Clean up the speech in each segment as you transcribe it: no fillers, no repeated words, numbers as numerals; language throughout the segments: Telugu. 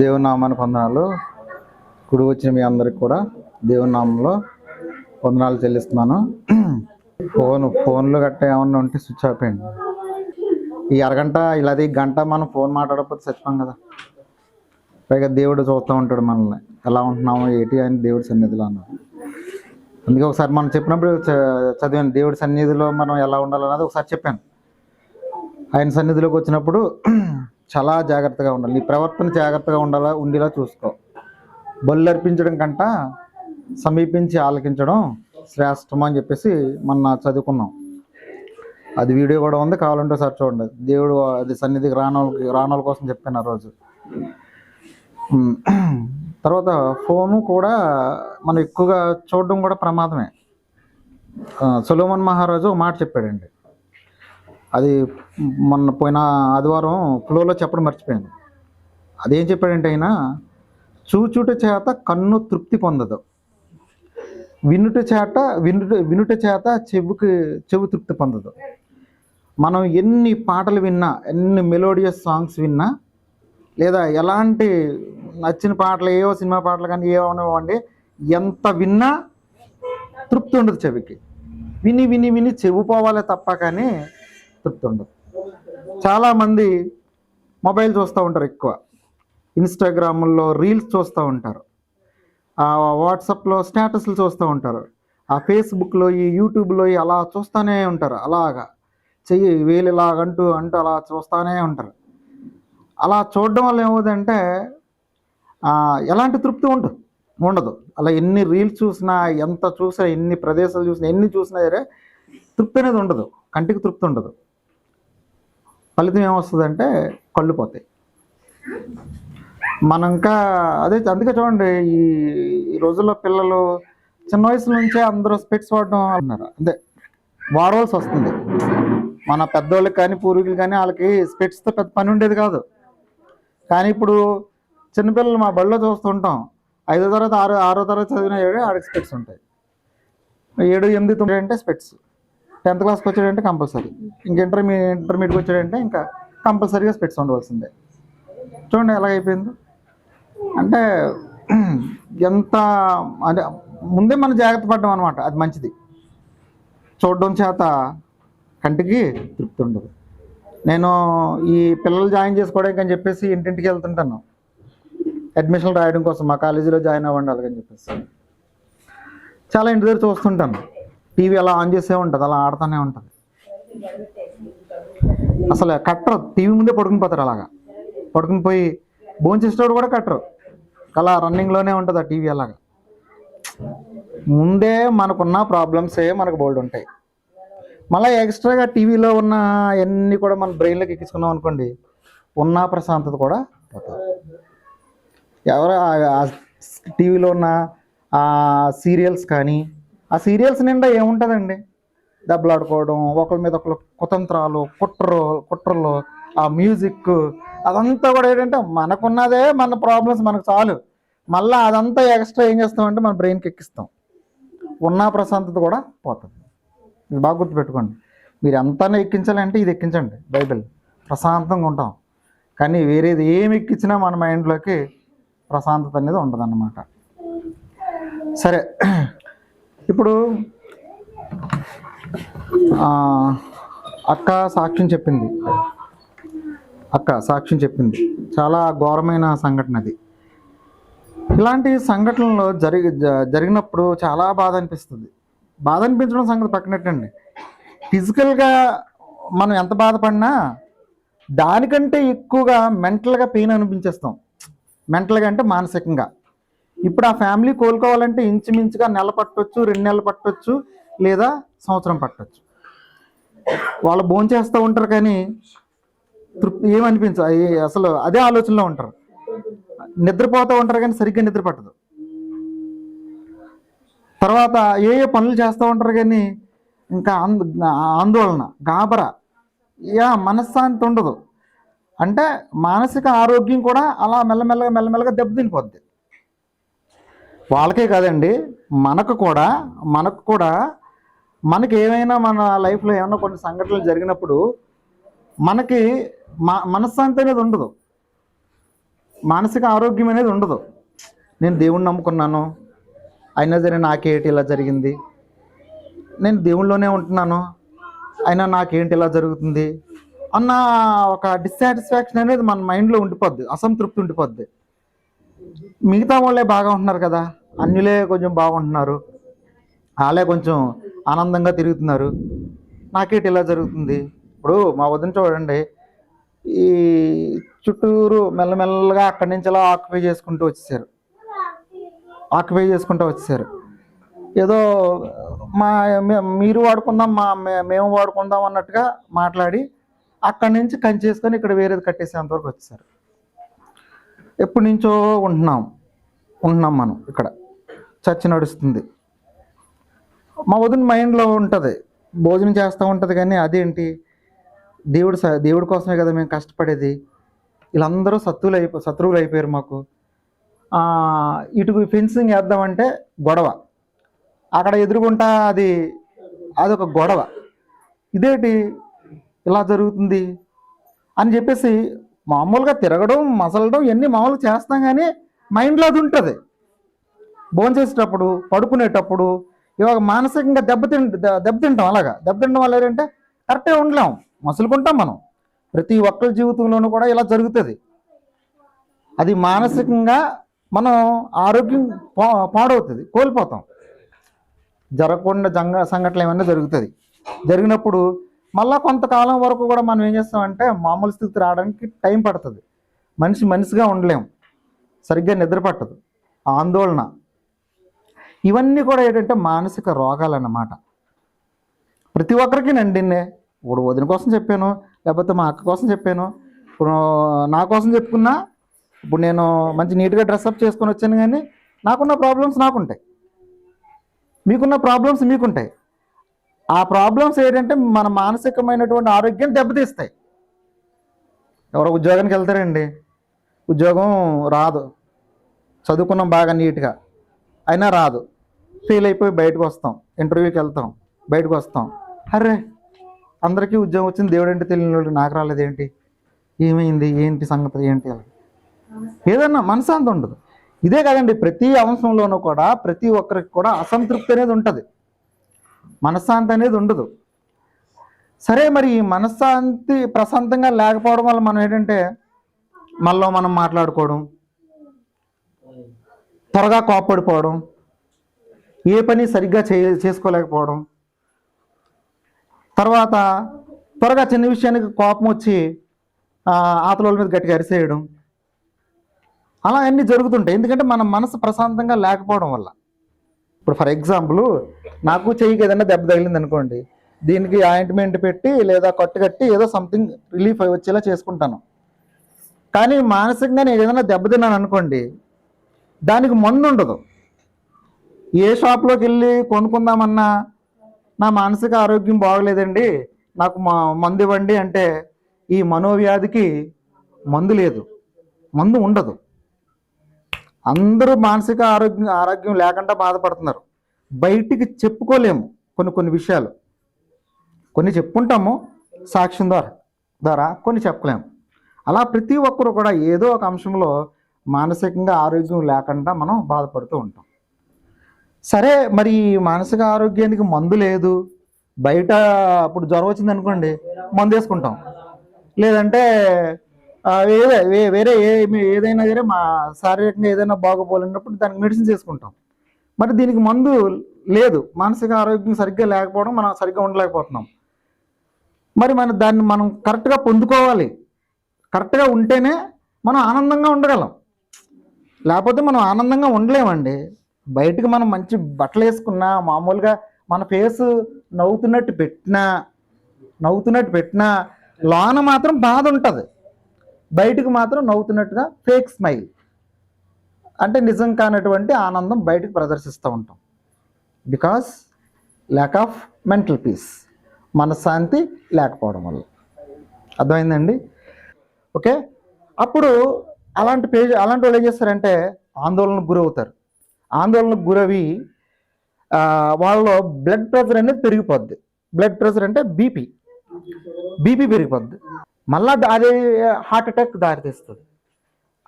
దేవుని నామానికి వందనాలు. కుడి వచ్చిన మీ అందరికి కూడా దేవుని నామంలో వందనాలు చెల్లిస్తున్నాను. ఫోన్లు గట్ట ఏమన్నా ఉంటే స్విచ్ ఆఫ్ అయ్యండి. ఈ అరగంట ఇలాది గంట మనం ఫోన్ మాట్లాడకపోతే చచ్చిపోం కదా. పైగా దేవుడు చూస్తూ ఉంటాడు మనల్ని, ఎలా ఉంటున్నాము ఏంటి అని దేవుడి సన్నిధిలో అన్నాడు. అందుకే ఒకసారి మనం చెప్పినప్పుడు చదివాను, దేవుడి సన్నిధిలో మనం ఎలా ఉండాలన్నది ఒకసారి చెప్పాను. ఆయన సన్నిధిలోకి వచ్చినప్పుడు చాలా జాగ్రత్తగా ఉండాలి, నీ ప్రవర్తన జాగ్రత్తగా ఉండేలా చూసుకో. బలు అర్పించడం కంట సమీపించి ఆలకించడం శ్రేష్టం అని చెప్పేసి మొన్న చదువుకున్నాం. అది వీడియో కూడా ఉంది, కావాలంటే సార్ చూడండి. దేవుడు అది సన్నిధికి రానోళ్ళ కోసం చెప్పాను ఆ రోజు. తర్వాత ఫోను కూడా మనం ఎక్కువగా చూడడం కూడా ప్రమాదమే. సొలొమోన్ మహారాజు ఒక మాట చెప్పాడండి, అది మొన్న పోయిన ఆదివారం ఫ్లోలో చెప్పడం మర్చిపోయాను. అదేం చెప్పాడంటే, ఆయన చూచుట చేత కన్ను తృప్తి పొందదు, వినుట చేత చెవు తృప్తి పొందదు. మనం ఎన్ని పాటలు విన్నా, ఎన్ని మెలోడియస్ సాంగ్స్ విన్నా, లేదా ఎలాంటి నచ్చిన పాటలు, ఏవో సినిమా పాటలు కానీ ఏమనివ్వండి, ఎంత విన్నా తృప్తి ఉండదు చెవికి. విని విని విని చెవు పోవాలే తప్ప కానీ తృప్తి ఉండదు. చాలామంది మొబైల్ చూస్తూ ఉంటారు, ఎక్కువ ఇన్స్టాగ్రామ్లో రీల్స్ చూస్తూ ఉంటారు, వాట్సాప్లో స్టేటస్లు చూస్తూ ఉంటారు, ఆ ఫేస్బుక్లో ఈ యూట్యూబ్లో అలా చూస్తూనే ఉంటారు. అలాగా చెయ్యి వేలు ఇలాగంటూ అలా చూస్తూనే ఉంటారు. అలా చూడడం వల్ల ఏమవుతుందంటే ఎలాంటి తృప్తి ఉండదు. అలా ఎన్ని రీల్స్ చూసినా, ఎంత చూసినా, ఎన్ని ప్రదేశాలు చూసినా, ఎన్ని చూసినా సరే తృప్తి అనేది ఉండదు, కంటికి తృప్తి ఉండదు. ఫలితం ఏమొస్తుందంటే కళ్ళు పోతాయి. మనం ఇంకా అందుకే చూడండి, ఈ రోజుల్లో పిల్లలు చిన్న వయసు నుంచే అందరూ స్పెట్స్ వాడడం అన్నారు. అదే వాడవలసి వస్తుంది. మన పెద్దోళ్ళకి కానీ పూర్వీకులు కానీ వాళ్ళకి స్పెట్స్తో పెద్ద పని ఉండేది కాదు. కానీ ఇప్పుడు చిన్నపిల్లలు మా బడిలో చూస్తుంటాం, 5వ తరగతి 6వ తరగతి చదివిన ఆడికి స్పెట్స్ ఉంటాయి. 7, 8, 9 అంటే స్పెట్స్. 10th క్లాస్కి వచ్చాడంటే కంపల్సరీ. ఇంక ఇంటర్మీడియట్కి వచ్చాడంటే ఇంకా కంపల్సరీగా స్పెట్స్ ఉండవలసిందే. చూడండి ఎలాగైపోయిందో. అంటే ఎంత అంటే ముందే మనం జాగ్రత్త పడ్డాం అనమాట. అది మంచిది. చూడడం చేత కంటికి తృప్తి ఉండదు. నేను ఈ పిల్లలు జాయిన్ చేసుకోవడానికి అని చెప్పేసి ఇంటింటికి వెళ్తుంటాను, అడ్మిషన్ రాయడం కోసం. మా కాలేజీలో జాయిన్ అవ్వండి అలాగని చెప్పేసి చాలా ఇంటి దగ్గర చూస్తుంటాను. టీవీ అలా ఆన్ చేసే ఉంటుంది, అలా ఆడుతూనే ఉంటుంది. అసలు కట్టరు, టీవీ ముందే పడుకుని పోతారు. అలాగా పడుకుని పోయి భోంచేసేటప్పుడు కూడా కట్టరు, అలా రన్నింగ్లోనే ఉంటుంది ఆ టీవీ. అలాగా ముందే మనకున్న ప్రాబ్లమ్సే మనకు బోల్డ్ ఉంటాయి. మళ్ళీ ఎక్స్ట్రాగా టీవీలో ఉన్న అన్నీ కూడా మన బ్రెయిన్లోకి ఎక్కించుకున్నాం అనుకోండి, ఉన్న ప్రశాంతత కూడా పోతుంది. ఎవరు టీవీలో ఉన్న ఆ సీరియల్స్ కానీ, ఆ సీరియల్స్ నిండా ఏముంటుందండి, దెబ్బలాడుకోవడం, ఒకరి మీద ఒకరు కుతంత్రాలు, కుట్రలు, ఆ మ్యూజిక్, అదంతా కూడా ఏంటంటే మనకున్నదే మన ప్రాబ్లమ్స్ మనకు చాలు. మళ్ళీ అదంతా ఎక్స్ట్రా ఏం చేస్తామంటే మన బ్రెయిన్కి ఎక్కిస్తాం, ఉన్న ప్రశాంతత కూడా పోతుంది. ఇది బాగా గుర్తుపెట్టుకోండి. మీరు ఎంతనే ఎక్కించాలంటే ఇది ఎక్కించండి, బైబిల్, ప్రశాంతంగా ఉంటాం. కానీ వేరేది ఏమి ఎక్కించినా మన మైండ్లోకి ప్రశాంతత అనేది ఉండదన్నమాట. సరే, ఇప్పుడు అక్క సాక్ష్యం చెప్పింది. చాలా ఘోరమైన సంఘటన అది. ఇలాంటి సంఘటనలు జరిగినప్పుడు చాలా బాధ అనిపిస్తుంది. బాధ అనిపించడం సంగతి పక్కనట్టండి, ఫిజికల్గా మనం ఎంత బాధపడినా దానికంటే ఎక్కువగా మెంటల్గా పెయిన్ అనిపించేస్తాం. మెంటల్గా అంటే మానసికంగా. ఇప్పుడు ఆ ఫ్యామిలీ కోలుకోవాలంటే ఇంచుమించుగా నెల పట్టొచ్చు, 2 నెలలు పట్టొచ్చు, లేదా సంవత్సరం పట్టొచ్చు. వాళ్ళు భోంచేస్తూ ఉంటారు కానీ తృప్తి ఏమనిపించదు. అసలు అదే ఆలోచనలో ఉంటారు. నిద్రపోతూ ఉంటారు కానీ సరిగ్గా నిద్ర పట్టదు. తర్వాత ఏ పనులు చేస్తూ ఉంటారు కానీ ఇంకా ఆందోళన, గాబరా, మనశ్శాంతి ఉండదు. అంటే మానసిక ఆరోగ్యం కూడా అలా మెల్లమెల్లగా దెబ్బతినిపోద్ది. వాళ్ళకే కాదండి, మనకు కూడా మనకి ఏమైనా మన లైఫ్లో ఏమైనా కొన్ని సంఘటనలు జరిగినప్పుడు మనకి మనశ్శాంతి అనేది ఉండదు, మానసిక ఆరోగ్యం అనేది ఉండదు. నేను దేవుణ్ణి నమ్ముకున్నాను, అయినా సరే నాకేంటి ఇలా జరిగింది, నేను దేవుళ్ళలోనే ఉంటున్నాను అయినా నాకేంటి ఇలా జరుగుతుంది అన్న ఒక డిస్సాటిస్ఫాక్షన్ అనేది మన మైండ్లో ఉండిపోద్ది, అసంతృప్తి ఉండిపోద్ది. మిగతా వాళ్ళే బాగా ఉంటున్నారు కదా, అన్యులే కొంచెం బాగుంటున్నారు, వాళ్ళే కొంచెం ఆనందంగా తిరుగుతున్నారు, నాకేంటి ఇలా జరుగుతుంది. ఇప్పుడు మా వదిన చూడండి, ఈ చుట్టూరు మెల్లమెల్లగా అక్కడి నుంచి అలా ఆక్యుపై చేసుకుంటూ వచ్చేసారు. ఏదో మీరు వాడుకుందాం, మేము వాడుకుందాం అన్నట్టుగా మాట్లాడి అక్కడి నుంచి కంచేసుకొని ఇక్కడ వేరేది కట్టేసేంతవరకు వచ్చేసారు. ఎప్పటి నుంచో ఉంటున్నాం మనం ఇక్కడ, చర్చ నడుస్తుంది. మా వదిన మైండ్లో ఉంటుంది, భోజనం చేస్తూ ఉంటుంది కానీ అదేంటి దేవుడి కోసమే కదా మేము కష్టపడేది, వీళ్ళందరూ శత్రువులు అయిపోయారు మాకు, ఇటు ఫెన్సింగ్ వేద్దామంటే గొడవ, అక్కడ ఎదురుగుంటా అదొక గొడవ, ఇదేంటి ఇలా జరుగుతుంది అని చెప్పేసి మామూలుగా తిరగడం, మసలడం ఇవన్నీ మామూలుగా చేస్తాం కానీ మైండ్లో అది ఉంటుంది. భోంచేసేటప్పుడు, పడుకునేటప్పుడు ఇవాళ మానసికంగా దెబ్బతింటాం. అలాగా దెబ్బతింటం వల్ల ఏంటంటే కరెక్ట్గా ఉండలేం, మసులుకుంటాం మనం. ప్రతి ఒక్కరి జీవితంలోనూ కూడా ఇలా జరుగుతుంది. అది మానసికంగా మనం ఆరోగ్యం పాడవుతుంది, కోల్పోతాం. జరగకుండా సంఘటనలు ఏమైనా జరిగినప్పుడు మళ్ళీ కొంతకాలం వరకు కూడా మనం ఏం చేస్తామంటే మామూలు స్థితి రావడానికి టైం పడుతుంది. మనిషిగా ఉండలేం, సరిగ్గా నిద్ర పట్టదు, ఆందోళన, ఇవన్నీ కూడా ఏంటంటే మానసిక రోగాలు అన్నమాట. ప్రతి ఒక్కరికి నండిన్నే. ఇప్పుడు వదిన కోసం చెప్పాను, లేకపోతే మా అక్క కోసం చెప్పాను, ఇప్పుడు నా కోసం చెప్పుకున్నా. ఇప్పుడు నేను మంచి నీట్గా డ్రెస్అప్ చేసుకొని వచ్చాను కానీ నాకున్న ప్రాబ్లమ్స్ నాకుంటాయి, మీకున్న ప్రాబ్లమ్స్ మీకుంటాయి. ఆ ప్రాబ్లమ్స్ ఏంటంటే మన మానసికమైనటువంటి ఆరోగ్యం దెబ్బతీస్తాయి. ఎవరో ఉద్యోగానికి వెళ్తారండి, ఉద్యోగం రాదు, చదువుకున్నాం బాగా నీట్గా, అయినా రాదు, ఫెయిల్ అయిపోయి బయటకు వస్తాం, ఇంటర్వ్యూకి వెళ్తాం, బయటకు వస్తాం, అరే అందరికీ ఉద్యోగం వచ్చింది, దేవుడంటే తెలియని వాళ్ళు నాకు రాలేదేంటి, ఏమైంది, ఏంటి సంగతి, ఏంటి అలా ఏదన్నా మనశ్శాంతి ఉండదు. ఇదే కాదండి, ప్రతి అంశంలోనూ కూడా ప్రతి ఒక్కరికి కూడా అసంతృప్తి అనేది ఉంటుంది, మనశ్శాంతి అనేది ఉండదు. సరే, మరి ఈ మనశ్శాంతి ప్రశాంతంగా లేకపోవడం వల్ల మనం ఏంటంటే మనం మాట్లాడుకోవడం, త్వరగా కోప్పడిపోవడం, ఏ పని సరిగ్గా చేసుకోలేకపోవడం, తర్వాత త్వరగా చిన్న విషయానికి కోపం వచ్చి ఆతల మీద గట్టిగా అరిసేయడం, అలా అన్నీ జరుగుతుంటాయి. ఎందుకంటే మన మనసు ప్రశాంతంగా లేకపోవడం వల్ల. ఇప్పుడు ఫర్ ఎగ్జాంపుల్, నాకు చెయ్యికి ఏదైనా దెబ్బ తగిలింది అనుకోండి, దీనికి ఆయింట్మెంట్ పెట్టి లేదా కట్టు కట్టి ఏదో సంథింగ్ రిలీఫ్ వచ్చేలా చేసుకుంటాను. కానీ మానసికంగా నేను ఏదైనా దెబ్బతిన్నాను అనుకోండి, దానికి మందు ఉండదు. ఏ షాప్లోకి వెళ్ళి కొనుక్కుందామన్నా నా మానసిక ఆరోగ్యం బాగలేదండి, నాకు మందు ఇవ్వండి అంటే ఈ మనోవ్యాధికి మందు లేదు, మందు ఉండదు. అందరూ మానసిక ఆరోగ్యం లేకుండా బాధపడుతున్నారు. బయటికి చెప్పుకోలేము కొన్ని విషయాలు, కొన్ని చెప్పుకుంటాము సాక్ష్యం ద్వారా కొన్ని చెప్పలేము. అలా ప్రతి ఒక్కరు కూడా ఏదో ఒక అంశంలో మానసికంగా ఆరోగ్యం లేకుండా మనం బాధపడుతూ ఉంటాం. సరే, మరి మానసిక ఆరోగ్యానికి మందు లేదు, బయట ఇప్పుడు జ్వరం వచ్చింది అనుకోండి మందు వేసుకుంటాం, లేదంటే వేరే ఏదైనా సరే మా శారీరకంగా ఏదైనా బాగోపోలేనప్పుడు దానికి మెడిసిన్స్ వేసుకుంటాం. మరి దీనికి మందు లేదు, మానసిక ఆరోగ్యం సరిగ్గా లేకపోవడం, మనం సరిగ్గా ఉండలేకపోతున్నాం. మరి దాన్ని మనం కరెక్ట్గా పొందుకోవాలి. కరెక్ట్గా ఉంటేనే మనం ఆనందంగా ఉండగలం, లేకపోతే మనం ఆనందంగా ఉండలేమండి. బయటకు మనం మంచి బట్టలు వేసుకున్నా, మామూలుగా మన ఫేస్ నవ్వుతున్నట్టు పెట్టినా లోన మాత్రం బాధ ఉంటుంది. బయటకు మాత్రం నవ్వుతున్నట్టుగా ఫేక్ స్మైల్, అంటే నిజం కానటువంటి ఆనందం బయటకు ప్రదర్శిస్తూ ఉంటాం. Because lack of mental peace, మనశ్శాంతి లేకపోవడం వల్ల. అర్థమైందండి? ఓకే. అప్పుడు అలాంటి వాళ్ళు ఏం చేస్తారంటే ఆందోళనకు గురవుతారు. ఆందోళనకు గురవి వాళ్ళలో బ్లడ్ ప్రెషర్ అనేది పెరిగిపోద్ది. బ్లడ్ ప్రెషర్ అంటే బీపీ పెరిగిపోద్ది. మళ్ళా అది హార్ట్ అటాక్ దారితీస్తుంది.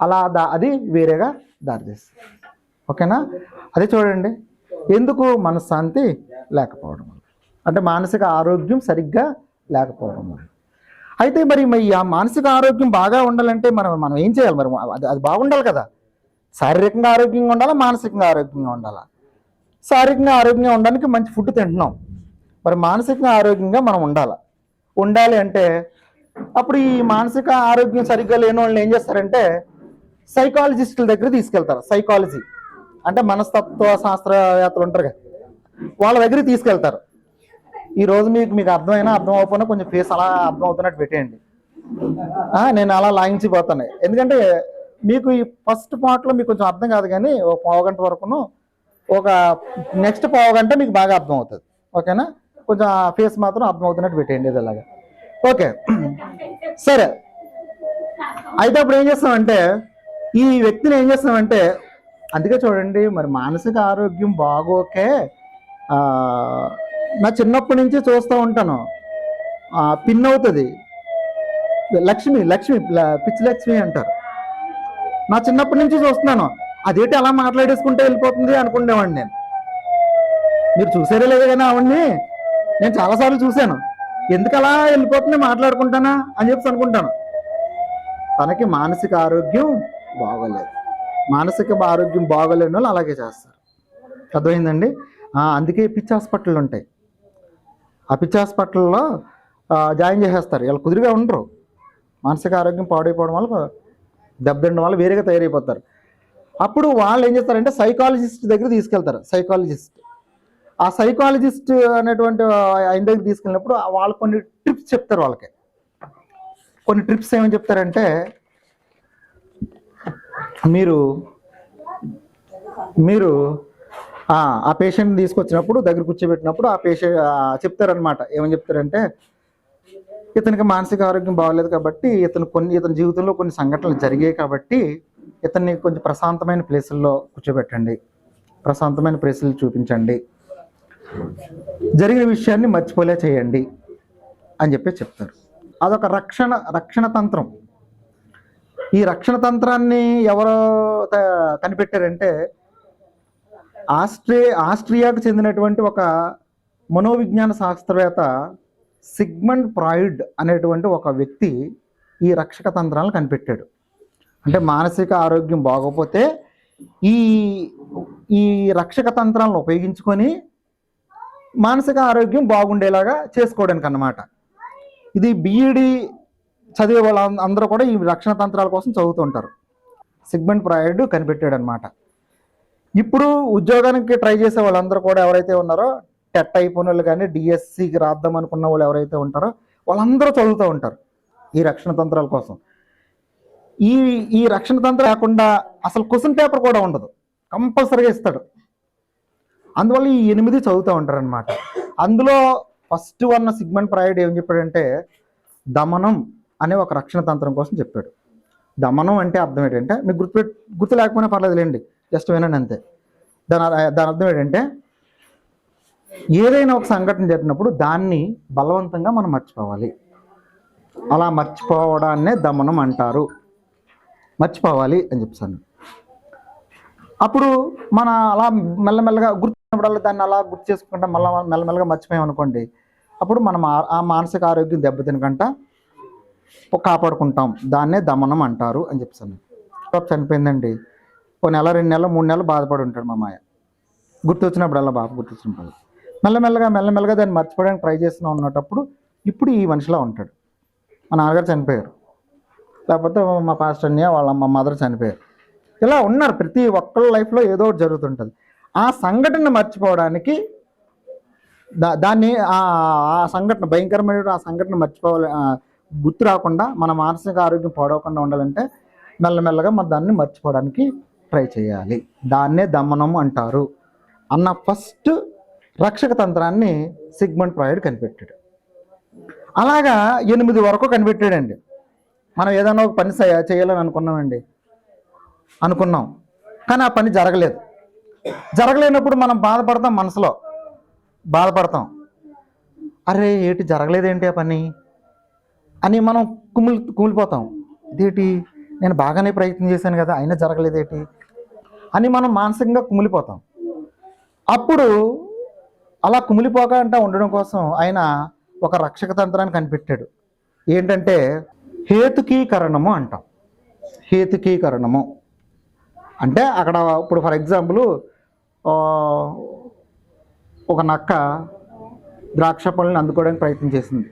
అలా అది వేరేగా దారితీస్తుంది. ఓకేనా? అదే చూడండి, ఎందుకు మనశ్శాంతి లేకపోవడం, అంటే మానసిక ఆరోగ్యం సరిగ్గా లేకపోవడం. అయితే మరి ఆ మానసిక ఆరోగ్యం బాగా ఉండాలంటే మనం ఏం చేయాలి? మరి అది బాగుండాలి కదా. శారీరకంగా ఆరోగ్యంగా ఉండాలా, మానసికంగా ఆరోగ్యంగా ఉండాలా? శారీరకంగా ఆరోగ్యంగా ఉండడానికి మంచి ఫుడ్ తింటున్నాం, మరి మానసికంగా ఆరోగ్యంగా మనం ఉండాలి అంటే అప్పుడు ఈ మానసిక ఆరోగ్యం సరిగ్గా లేని వాళ్ళని ఏం చేస్తారంటే సైకాలజిస్టుల దగ్గర తీసుకెళ్తారు. సైకాలజీ అంటే మనస్తత్వ శాస్త్రవేత్తలు ఉంటారు కదా, వాళ్ళ దగ్గరికి తీసుకెళ్తారు. ఈరోజు మీకు అర్థం అవ్వకపోయినా కొంచెం ఫేస్ అలా అర్థం అవుతున్నట్టు పెట్టేయండి. నేను అలా లాగించిపోతాను, ఎందుకంటే మీకు ఈ ఫస్ట్ పార్ట్లో మీకు కొంచెం అర్థం కాదు, కానీ ఒక పావుగంట వరకును, ఒక నెక్స్ట్ పావుగంట మీకు బాగా అర్థం అవుతుంది. ఓకేనా? కొంచెం ఆ ఫేస్ మాత్రం అర్థం అవుతున్నట్టు పెట్టేయండి ఇలాగా. ఓకే, సరే. అయితే అప్పుడు ఏం చేస్తామంటే ఈ వ్యక్తిని ఏం చేస్తామంటే, అందుకే చూడండి, మరి మానసిక ఆరోగ్యం బాగోకే నా చిన్నప్పటి నుంచి చూస్తూ ఉంటాను, పిన్ అవుతుంది లక్ష్మి పిచ్చి లక్ష్మి అంటారు. నా చిన్నప్పటి నుంచి చూస్తున్నాను, అదేంటి అలా మాట్లాడేసుకుంటే వెళ్ళిపోతుంది అనుకునేవాడిని నేను. మీరు చూసారే లేదు కానీ ఆవిడ్ని నేను చాలాసార్లు చూశాను. ఎందుకు అలా వెళ్ళిపోతుంది మాట్లాడుకుంటానా అని చెప్పి అనుకుంటాను. తనకి మానసిక ఆరోగ్యం బాగోలేదు. మానసిక ఆరోగ్యం బాగోలేని వాళ్ళు అలాగే చేస్తారు. అర్థమైందండి? అందుకే పిచ్చి హాస్పిటళ్ళు ఉంటాయి. ఆ పిచ్చి హాస్పిటల్లో జాయిన్ చేసేస్తారు. వీళ్ళు కుదురుగా ఉండరు. మానసిక ఆరోగ్యం పాడైపోవడం వల్ల, దెబ్బతినడం వల్ల వేరేగా తయారైపోతారు. అప్పుడు వాళ్ళు ఏం చేస్తారంటే సైకాలజిస్ట్ దగ్గర తీసుకెళ్తారు. ఆ సైకాలజిస్ట్ అనేటువంటి ఆయన దగ్గర తీసుకెళ్ళినప్పుడు వాళ్ళు కొన్ని ట్రిప్స్ చెప్తారు. వాళ్ళకి కొన్ని ట్రిప్స్ ఏమని చెప్తారంటే, మీరు ఆ పేషెంట్ని తీసుకొచ్చినప్పుడు దగ్గర కూర్చోబెట్టినప్పుడు ఆ పేషెంట్ చెప్తారనమాట. ఏమని చెప్తారంటే, ఇతనికి మానసిక ఆరోగ్యం బాగలేదు కాబట్టి ఇతని జీవితంలో కొన్ని సంఘటనలు జరిగాయి కాబట్టి ఇతన్ని కొంచెం ప్రశాంతమైన ప్లేసుల్లో కూర్చోబెట్టండి, ప్రశాంతమైన ప్లేసులు చూపించండి, జరిగిన విషయాన్ని మర్చిపోలే చేయండి అని చెప్పి చెప్తారు. అదొక రక్షణ తంత్రం. ఈ రక్షణ తంత్రాన్ని ఎవరో కనిపెట్టారంటే ఆస్ట్రియాకు చెందినటువంటి ఒక మనోవిజ్ఞాన శాస్త్రవేత్త సిగ్మండ్ ఫ్రాయిడ్ అనేటువంటి ఒక వ్యక్తి ఈ రక్షక తంత్రాలను కనిపెట్టాడు. అంటే మానసిక ఆరోగ్యం బాగోపోతే ఈ రక్షక తంత్రాలను ఉపయోగించుకొని మానసిక ఆరోగ్యం బాగుండేలాగా చేసుకోవడానికి అన్నమాట. ఇది బిఈడి చదివే వాళ్ళ అందరూ కూడా ఈ రక్షణ తంత్రాల కోసం చదువుతుంటారు. సిగ్మండ్ ఫ్రాయిడ్ కనిపెట్టాడు అనమాట. ఇప్పుడు ఉద్యోగానికి ట్రై చేసే వాళ్ళందరూ కూడా ఎవరైతే ఉన్నారో, టెట్ అయిపోయిన వాళ్ళు కానీ డిఎస్సికి రాద్దాం అనుకున్న వాళ్ళు ఎవరైతే ఉంటారో వాళ్ళందరూ చదువుతూ ఉంటారు ఈ రక్షణ తంత్రాల కోసం. ఈ రక్షణ తంత్రం లేకుండా అసలు క్వశ్చన్ పేపర్ కూడా ఉండదు, కంపల్సరీగా ఇస్తాడు. అందువల్ల ఈ 8 చదువుతూ ఉంటారు అనమాట. అందులో ఫస్ట్ వన్ సిగ్మండ్ ఫ్రాయిడ్ ఏం చెప్పాడంటే దమనం అనే ఒక రక్షణ తంత్రం కోసం చెప్పాడు. దమనం అంటే అర్థం ఏంటంటే, మీకు గుర్తు లేకపోయినా పర్లేదు లేండి, జస్ట్ వినండి అంతే. దాని అర్థం ఏంటంటే, ఏదైనా ఒక సంఘటన జరిగినప్పుడు దాన్ని బలవంతంగా మనం మర్చిపోవాలి. అలా మర్చిపోవడాన్నే దమనం అంటారు. మర్చిపోవాలి అని చెప్పాను. అప్పుడు మన అలా మెల్లమెల్లగా గుర్తున్నప్పుడల్లా దాన్ని అలా గుర్తు చేసుకుంటా మెల్లమెల్లగా మర్చిపోయాం అనుకోండి, అప్పుడు మనం ఆ మానసిక ఆరోగ్యం దెబ్బతినకంట కాపాడుకుంటాం, దాన్నే దమనం అంటారు అని చెప్పాను. పాప చనిపోయిందండి, ఓ నెల 2 నెలలు 3 నెలలు బాధపడి ఉంటాడు మా మాయ. గుర్తొచ్చినప్పుడల్లా బాబు గుర్తొచ్చినప్పుడు మెల్లమెల్లగా దాన్ని మర్చిపోవడానికి ట్రై చేస్తూ ఉన్నప్పుడు ఇప్పుడు ఈ మనిషిలా ఉంటాడు. మా నాన్నగారు చనిపోయారు, లేకపోతే మా పాస్టర్ అన్నయ్య వాళ్ళ మా మదర్ చనిపోయారు. ఇలా ఉన్నారు, ప్రతి ఒక్కళ్ళ లైఫ్లో ఏదో ఒకటి జరుగుతుంటుంది. ఆ సంఘటన మర్చిపోవడానికి దాన్ని ఆ సంఘటన భయంకరమైన ఆ సంఘటన మర్చిపోవాలి, గుర్తు రాకుండా మన మానసిక ఆరోగ్యం పాడవకుండా ఉండాలంటే మెల్లమెల్లగా మన దాన్ని మర్చిపోవడానికి ట్రై చేయాలి. దాన్నే దమనం అంటారు అన్న ఫస్ట్ రక్షక తంత్రాన్ని సిగ్మండ్ ఫ్రాయిడ్ కనిపెట్టాడు. అలాగా 8 వరకు కనిపెట్టాడండి. మనం ఏదైనా ఒక పని చేయాలని అనుకున్నాం, కానీ ఆ పని జరగలేనప్పుడు మనం బాధపడతాం, మనసులో బాధపడతాం, అరే ఏంటి జరగలేదేంటి ఆ పని అని మనం కుమిలిపోతాం. ఇదేంటి, నేను బాగానే ప్రయత్నం చేశాను కదా అయినా జరగలేదేంటి అని మనం మానసికంగా కుమిలిపోతాం. అప్పుడు అలా కుమిలిపోకుండా ఉండడం కోసం ఆయన ఒక రక్షక తంత్రాన్ని కనిపెట్టాడు. ఏంటంటే హేతుకీకరణము అంటాం. హేతుకీకరణము అంటే అక్కడ ఇప్పుడు ఫర్ ఎగ్జాంపుల్ ఒక నక్క ద్రాక్ష పళ్ళని అందుకోవడానికి ప్రయత్నం చేసింది.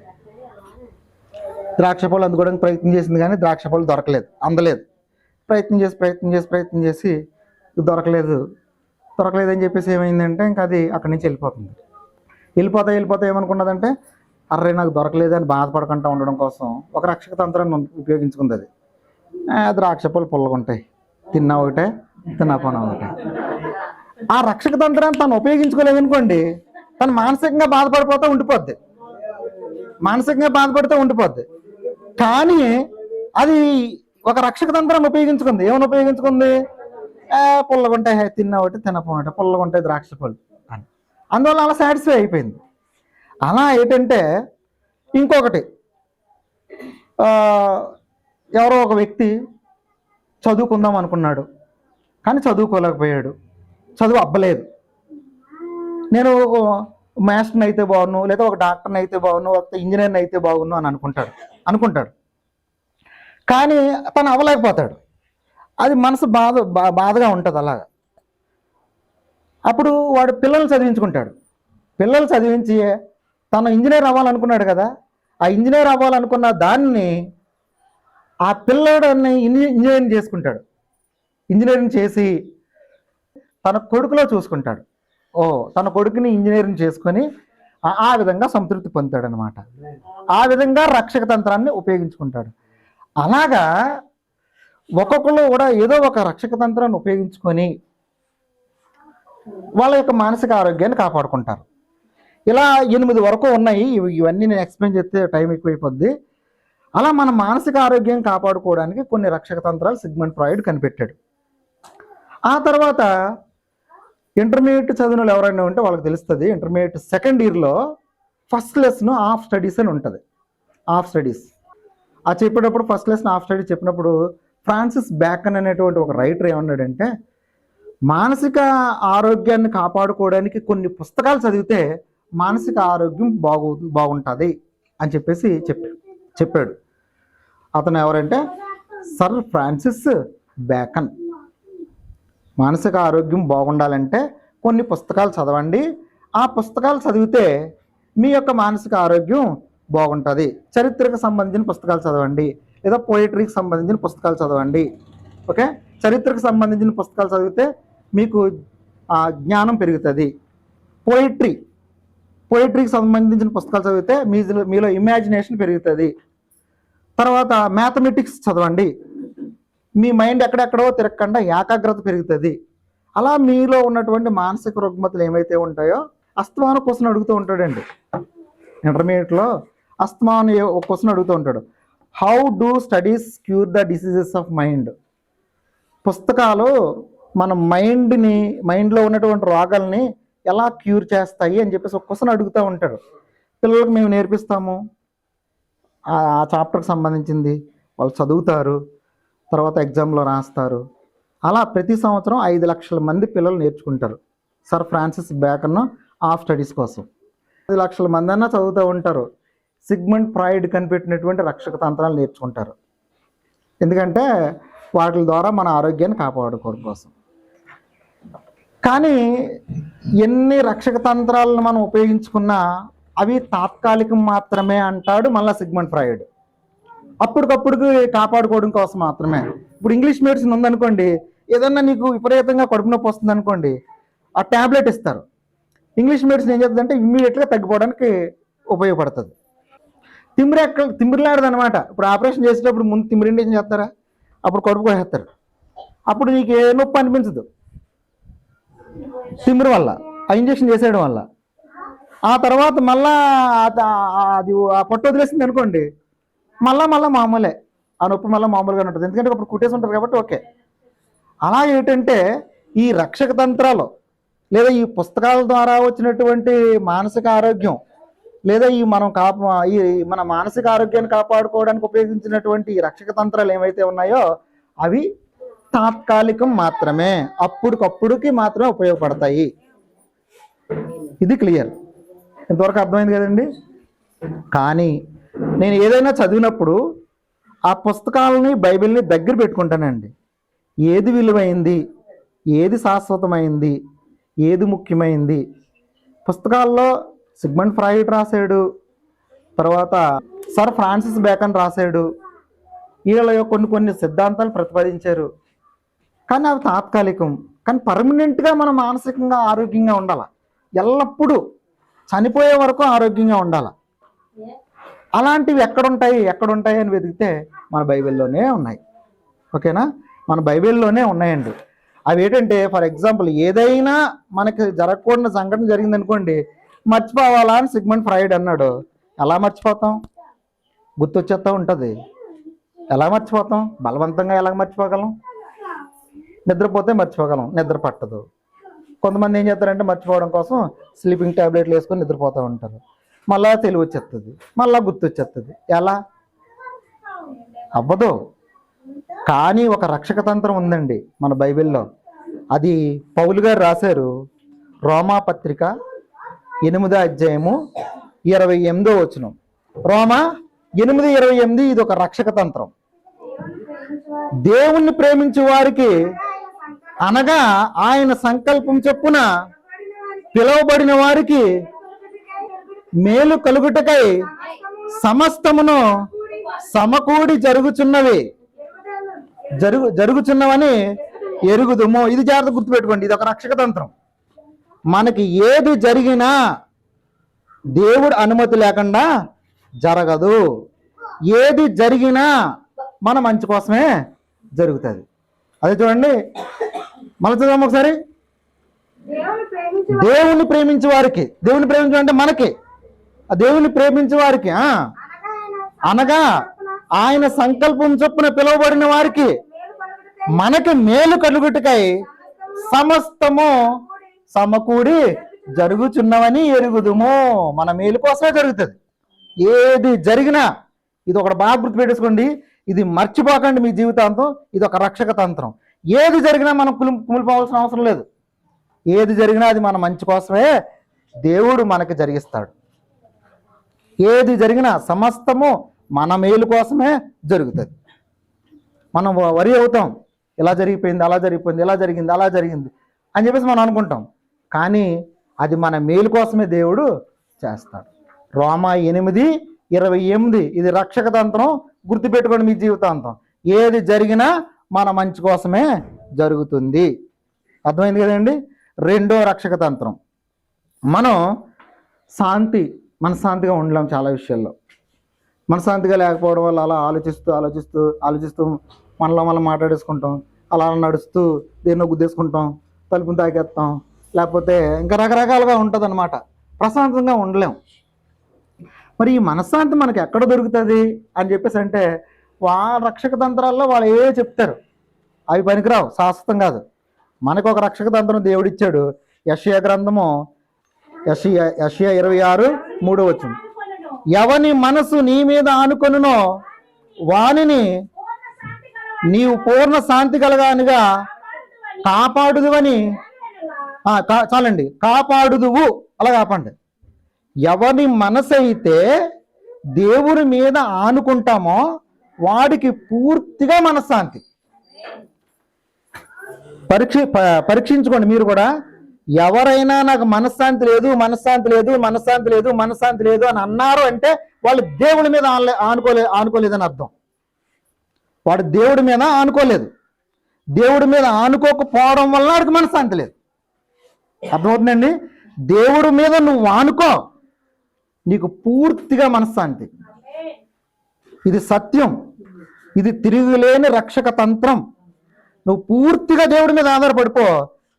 కానీ ద్రాక్ష పళ్ళు అందలేదు. ప్రయత్నం చేసి దొరకలేదని చెప్పేసి ఏమైందంటే ఇంకా అది అక్కడి నుంచి వెళ్ళిపోతా ఏమనుకున్నదంటే అర్రే నాకు దొరకలేదని బాధపడకుండా ఉండడం కోసం ఒక రక్షక తంత్రాన్ని ఉపయోగించుకుంది. అది ద్రాక్ష పళ్ళు పుల్లగుంటాయి, తిన్నా ఒకటే తినకపోయినా ఒకటే. ఆ రక్షక తంత్రాన్ని తను ఉపయోగించుకోలేదనుకోండి, తను మానసికంగా బాధపడిపోతూ ఉండిపోద్ది. కానీ అది ఒక రక్షక తంత్రాన్ని ఉపయోగించుకుంది. ఏమని ఉపయోగించుకుంది? పుల్లగుంటాయి తిన్నా ఒకటి తినకపోయినట్టు, పుల్లగుంటాయి ద్రాక్ష పళ్ళు అని. అందువల్ల అలా సాటిస్ఫై అయిపోయింది. అలా ఏంటంటే ఇంకొకటి, ఎవరో ఒక వ్యక్తి చదువుకుందాం అనుకున్నాడు, కానీ చదువుకోలేకపోయాడు, చదువు అబ్బలేదు. నేను మాస్టర్ని అయితే బాగున్నాను, లేదా ఒక డాక్టర్ని అయితే బాగున్నాను, ఒక ఇంజనీర్ని అయితే బాగున్నాను అని అనుకుంటాడు. కానీ తను అవ్వలేకపోతాడు. అది మనసు బాధగా ఉంటుంది. అలాగా అప్పుడు వాడు పిల్లలు చదివించి తను ఇంజనీర్ అవ్వాలనుకున్నాడు కదా, ఆ ఇంజనీర్ అవ్వాలనుకున్న దాన్ని ఆ పిల్లడిని ఇంజనీరింగ్ చేసి తన కొడుకులో చూసుకుంటాడు. తన కొడుకుని ఇంజనీరింగ్ చేసుకొని ఆ విధంగా సంతృప్తి పొందుతాడు అనమాట. ఆ విధంగా రక్షక తంత్రాన్ని ఉపయోగించుకుంటాడు. అలాగా ఒక్కొక్కరు కూడా ఏదో ఒక రక్షక తంత్రాన్ని ఉపయోగించుకొని వాళ్ళ యొక్క మానసిక ఆరోగ్యాన్ని కాపాడుకుంటారు. ఇలా 8 వరకు ఉన్నాయి. ఇవన్నీ నేను ఎక్స్ప్లెయిన్ చేస్తే టైం ఎక్కువైపోద్ది. అలా మన మానసిక ఆరోగ్యం కాపాడుకోవడానికి కొన్ని రక్షక తంత్రాలు సిగ్మండ్ ఫ్రాయిడ్ కనిపెట్టాడు. ఆ తర్వాత ఇంటర్మీడియట్ చదివిన ఎవరైనా ఉంటే వాళ్ళకి తెలుస్తుంది. ఇంటర్మీడియట్ సెకండ్ ఇయర్లో ఫస్ట్ లెసన్ ఆఫ్ స్టడీస్ అని ఉంటుంది. ఆఫ్ స్టడీస్ ఆ చెప్పేటప్పుడు ఫస్ట్ లెసన్ ఆఫ్ స్టడీస్ చెప్పినప్పుడు ఫ్రాన్సిస్ బ్యాకన్ అనేటువంటి ఒక రైటర్ ఏమన్నాడంటే, మానసిక ఆరోగ్యాన్ని కాపాడుకోవడానికి కొన్ని పుస్తకాలు చదివితే మానసిక ఆరోగ్యం బాగుంటుంది అని చెప్పేసి చెప్పాడు. అతను ఎవరంటే సర్ ఫ్రాన్సిస్ బ్యాకన్. మానసిక ఆరోగ్యం బాగుండాలంటే కొన్ని పుస్తకాలు చదవండి, ఆ పుస్తకాలు చదివితే మీ యొక్క మానసిక ఆరోగ్యం బాగుంటుంది. చరిత్రకు సంబంధించిన పుస్తకాలు చదవండి, లేదా పోయిటరీకి సంబంధించిన పుస్తకాలు చదవండి. ఓకే, చరిత్రకు సంబంధించిన పుస్తకాలు చదివితే మీకు జ్ఞానం పెరుగుతుంది. పోయిటరీకి సంబంధించిన పుస్తకాలు చదివితే మీలో ఇమాజినేషన్ పెరుగుతుంది. తర్వాత మ్యాథమెటిక్స్ చదవండి, మీ మైండ్ ఎక్కడెక్కడో తిరగకుండా ఏకాగ్రత పెరుగుతుంది. అలా మీలో ఉన్నటువంటి మానసిక రుగ్మతలు ఏమైతే ఉంటాయో అస్తమానం క్వశ్చన్ అడుగుతూ ఉంటాడండి. ఇంటర్మీడియట్లో అస్తమానం ఒక క్వశ్చన్ అడుగుతూ ఉంటాడు, how do studies cure the diseases of mind. పుస్తకాలు మన మైండ్లో ఉన్నటువంటి రోగాల్ని ఎలా క్యూర్ చేస్తాయి అని చెప్పేసి ఒక క్వశ్చన్ అడుగుతూ ఉంటాడు. పిల్లలకు మేము నేర్పిస్తాము, ఆ చాప్టర్కి సంబంధించింది వాళ్ళు చదువుతారు, తర్వాత ఎగ్జామ్లో రాస్తారు. అలా ప్రతి సంవత్సరం 5 లక్షల మంది పిల్లలు నేర్చుకుంటారు sir Francis Bacon of studies కోసం. 5 లక్షల మంది అన్నా చదువుతూ ఉంటారు. సిగ్మండ్ ఫ్రాయిడ్ కనిపెట్టినటువంటి రక్షక తంత్రాలు నేర్చుకుంటారు. ఎందుకంటే వాటి ద్వారా మన ఆరోగ్యాన్ని కాపాడుకోవడం కోసం. కానీ ఎన్ని రక్షక తంత్రాలను మనం ఉపయోగించుకున్నా అవి తాత్కాలికం మాత్రమే అంటాడు మళ్ళీ సిగ్మండ్ ఫ్రాయిడ్. అప్పటికప్పుడుకి కాపాడుకోవడం కోసం మాత్రమే. ఇప్పుడు ఇంగ్లీష్ మెడిసిన్ ఉందనుకోండి, ఏదన్నా నీకు విపరీతంగా కడుపు నొప్పి వస్తుంది అనుకోండి, ఆ ట్యాబ్లెట్ ఇస్తారు. ఇంగ్లీష్ మెడిసిన్ ఏం చేస్తుందంటే ఇమ్మీడియట్గా తగ్గిపోవడానికి ఉపయోగపడుతుంది. తిమ్మిరిలాడదు అనమాట. ఇప్పుడు ఆపరేషన్ చేసేటప్పుడు ముందు తిమ్మిరిండి ఏం చేస్తారా, అప్పుడు కడుపు కోసేస్తారు. అప్పుడు నీకు ఏ నొప్పి అనిపించదు తిమ్మిరి వల్ల, ఆ ఇంజక్షన్ చేసేయడం వల్ల. ఆ తర్వాత మళ్ళా అది ఆ పొట్టు వదిలేసింది అనుకోండి, మళ్ళా మామూలే, ఆ నొప్పి మళ్ళీ మామూలుగానే ఉంటుంది. ఎందుకంటే అప్పుడు కుట్టేసి ఉంటారు కాబట్టి ఓకే. అలా ఏంటంటే ఈ రక్షక తంత్రాలు లేదా ఈ పుస్తకాల ద్వారా వచ్చినటువంటి మానసిక ఆరోగ్యం లేదా ఈ మన మానసిక ఆరోగ్యాన్ని కాపాడుకోవడానికి ఉపయోగించినటువంటి ఈ రక్షక తంత్రాలు ఏవైతే ఉన్నాయో అవి తాత్కాలికం మాత్రమే, అప్పటికప్పుడుకి మాత్రమే ఉపయోగపడతాయి. ఇది క్లియర్, ఇంతవరకు అర్థమైంది కదండి. కానీ నేను ఏదైనా చదివినప్పుడు ఆ పుస్తకాలని బైబిల్ని దగ్గర పెట్టుకుంటానండి. ఏది విలువైంది, ఏది శాశ్వతమైంది, ఏది ముఖ్యమైంది. పుస్తకాల్లో సిగ్మండ్ ఫ్రాయిడ్ రాశాడు, తర్వాత సర్ ఫ్రాన్సిస్ బేకన్ రాశాడు, వీళ్ళ కొన్ని సిద్ధాంతాలు ప్రతిపాదించారు. కానీ అవి తాత్కాలికం. కానీ పర్మనెంట్గా మనం మానసికంగా ఆరోగ్యంగా ఉండాలి, ఎల్లప్పుడూ చనిపోయే వరకు ఆరోగ్యంగా ఉండాలి. అలాంటివి ఎక్కడుంటాయి అని వెతికితే మన బైబిల్లోనే ఉన్నాయి. ఓకేనా, మన బైబిల్లోనే ఉన్నాయండి. అవి ఏంటంటే ఫర్ ఎగ్జాంపుల్ ఏదైనా మనకి జరగకూడని సంఘటన జరిగిందనుకోండి, మర్చిపోవాలా అని సిగ్మండ్ ఫ్రాయిడ్ అన్నాడు. ఎలా మర్చిపోతాం, గుర్తొచ్చేస్తూ ఉంటుంది. ఎలా మర్చిపోతాం, బలవంతంగా ఎలా మర్చిపోగలం? నిద్రపోతే మర్చిపోగలం, నిద్ర పట్టదు. కొంతమంది ఏం చేస్తారంటే మర్చిపోవడం కోసం స్లీపింగ్ ట్యాబ్లెట్లు వేసుకొని నిద్రపోతూ ఉంటారు. మళ్ళా తెలివి వచ్చేస్తుంది, మళ్ళా గుర్తొచ్చేస్తుంది. ఎలా అవ్వదు. కానీ ఒక రక్షక తంత్రం ఉందండి మన బైబిల్లో. అది పౌలు గారు రాశారు. రోమా పత్రిక 8వ అధ్యాయము 28వ వచనం. రోమా 8:28. ఇది ఒక రక్షక తంత్రం. దేవుణ్ణి ప్రేమించే వారికి అనగా ఆయన సంకల్పం చొప్పున పిలువబడిన వారికి మేలు కలుగుటకై సమస్తమును సమకూడి జరుగుచున్నవని ఎరుగుదుము. ఇది జాగ్రత్త గుర్తుపెట్టుకోండి, ఇది ఒక రక్షక తంత్రం. మనకి ఏది జరిగినా దేవుడు అనుమతి లేకుండా జరగదు. ఏది జరిగినా మన మంచి కోసమే జరుగుతుంది. అదే చూడండి, మళ్ళీ చూద్దాం ఒకసారి. దేవుణ్ణి ప్రేమించే వారికి, దేవుని ప్రేమించడం అంటే మనకి, ఆ దేవుని ప్రేమించే వారికి అనగా ఆయన సంకల్పం చొప్పున పిలువబడిన వారికి మనకి మేలు కలుగుటకై సమస్తము సమకూడి జరుగుచున్నవని ఎరుగుదుము. మన మేలు కోసమే జరుగుతుంది. ఏది జరిగినా, ఇది ఒకటి బాగా గుర్తుపెట్టేసుకోండి, ఇది మర్చిపోకండి మీ జీవితాంతం. ఇది ఒక రక్షక తంత్రం. ఏది జరిగినా మనం కుమిలిపోవాల్సిన అవసరం లేదు. ఏది జరిగినా అది మన మంచి కోసమే దేవుడు మనకి జరిగిస్తాడు. ఏది జరిగినా సమస్తము మన మేలు కోసమే జరుగుతుంది. మనం వరి అవుతాం, ఇలా జరిగిపోయింది, అలా జరిగిపోయింది, ఇలా జరిగింది, అలా జరిగింది అని చెప్పేసి మనం అనుకుంటాం. కానీ అది మన మేలు కోసమే దేవుడు చేస్తాడు. రోమా 8:28. ఇది రక్షక తంత్రం, గుర్తుపెట్టుకోండి మీ జీవితాంతం. ఏది జరిగినా మన మంచి కోసమే జరుగుతుంది. అర్థమైంది కదండి. రెండో రక్షక తంత్రం, మనం మనశ్శాంతిగా ఉండలేం. చాలా విషయాల్లో మనశ్శాంతిగా లేకపోవడం వల్ల అలా ఆలోచిస్తూ మనలో మనం మాట్లాడేసుకుంటాం, అలా నడుస్తూ దేన్నో గుద్దేసుకుంటాం, తలుపుని తాకేస్తాం, లేకపోతే ఇంకా రకరకాలుగా ఉంటుంది అనమాట. ప్రశాంతంగా ఉండలేం. మరి ఈ మనశ్శాంతి మనకి ఎక్కడ దొరుకుతుంది అని చెప్పేసి అంటే రక్షక తంత్రాల్లో వాళ్ళు చెప్తారు, అవి పనికిరావు, శాశ్వతం కాదు. మనకు ఒక రక్షక తంత్రం దేవుడిచ్చాడు. యెషయా గ్రంథము యెషయా 26:3 ఎవని మనసు నీ మీద ఆనుకొనునో వానిని నీవు పూర్ణ శాంతి కలగానిగా కాపాడుదువని. చాలండి, కాపాడుదువు, అలా కాపాడండి. ఎవని మనసు అయితే దేవుని మీద ఆనుకుంటామో వాడికి పూర్తిగా మనశ్శాంతి. పరీక్షించుకోండి మీరు కూడా. ఎవరైనా నాకు మనశ్శాంతి లేదు మనశ్శాంతి లేదు మనశ్శాంతి లేదు మనశ్శాంతి లేదు అని అన్నారు అంటే వాళ్ళు దేవుడి మీద ఆనుకోలేదని అర్థం. వాడు దేవుడి మీద ఆనుకోలేదు. దేవుడి మీద ఆనుకోకపోవడం వల్ల వాడికి మనశ్శాంతి లేదు. అర్థమవుతుందండి? దేవుడి మీద నువ్వు ఆనుకో, నీకు పూర్తిగా మనశ్శాంతి. ఇది సత్యం, ఇది తిరుగులేని రక్షక తంత్రం. నువ్వు పూర్తిగా దేవుడి మీద ఆధారపడిపో,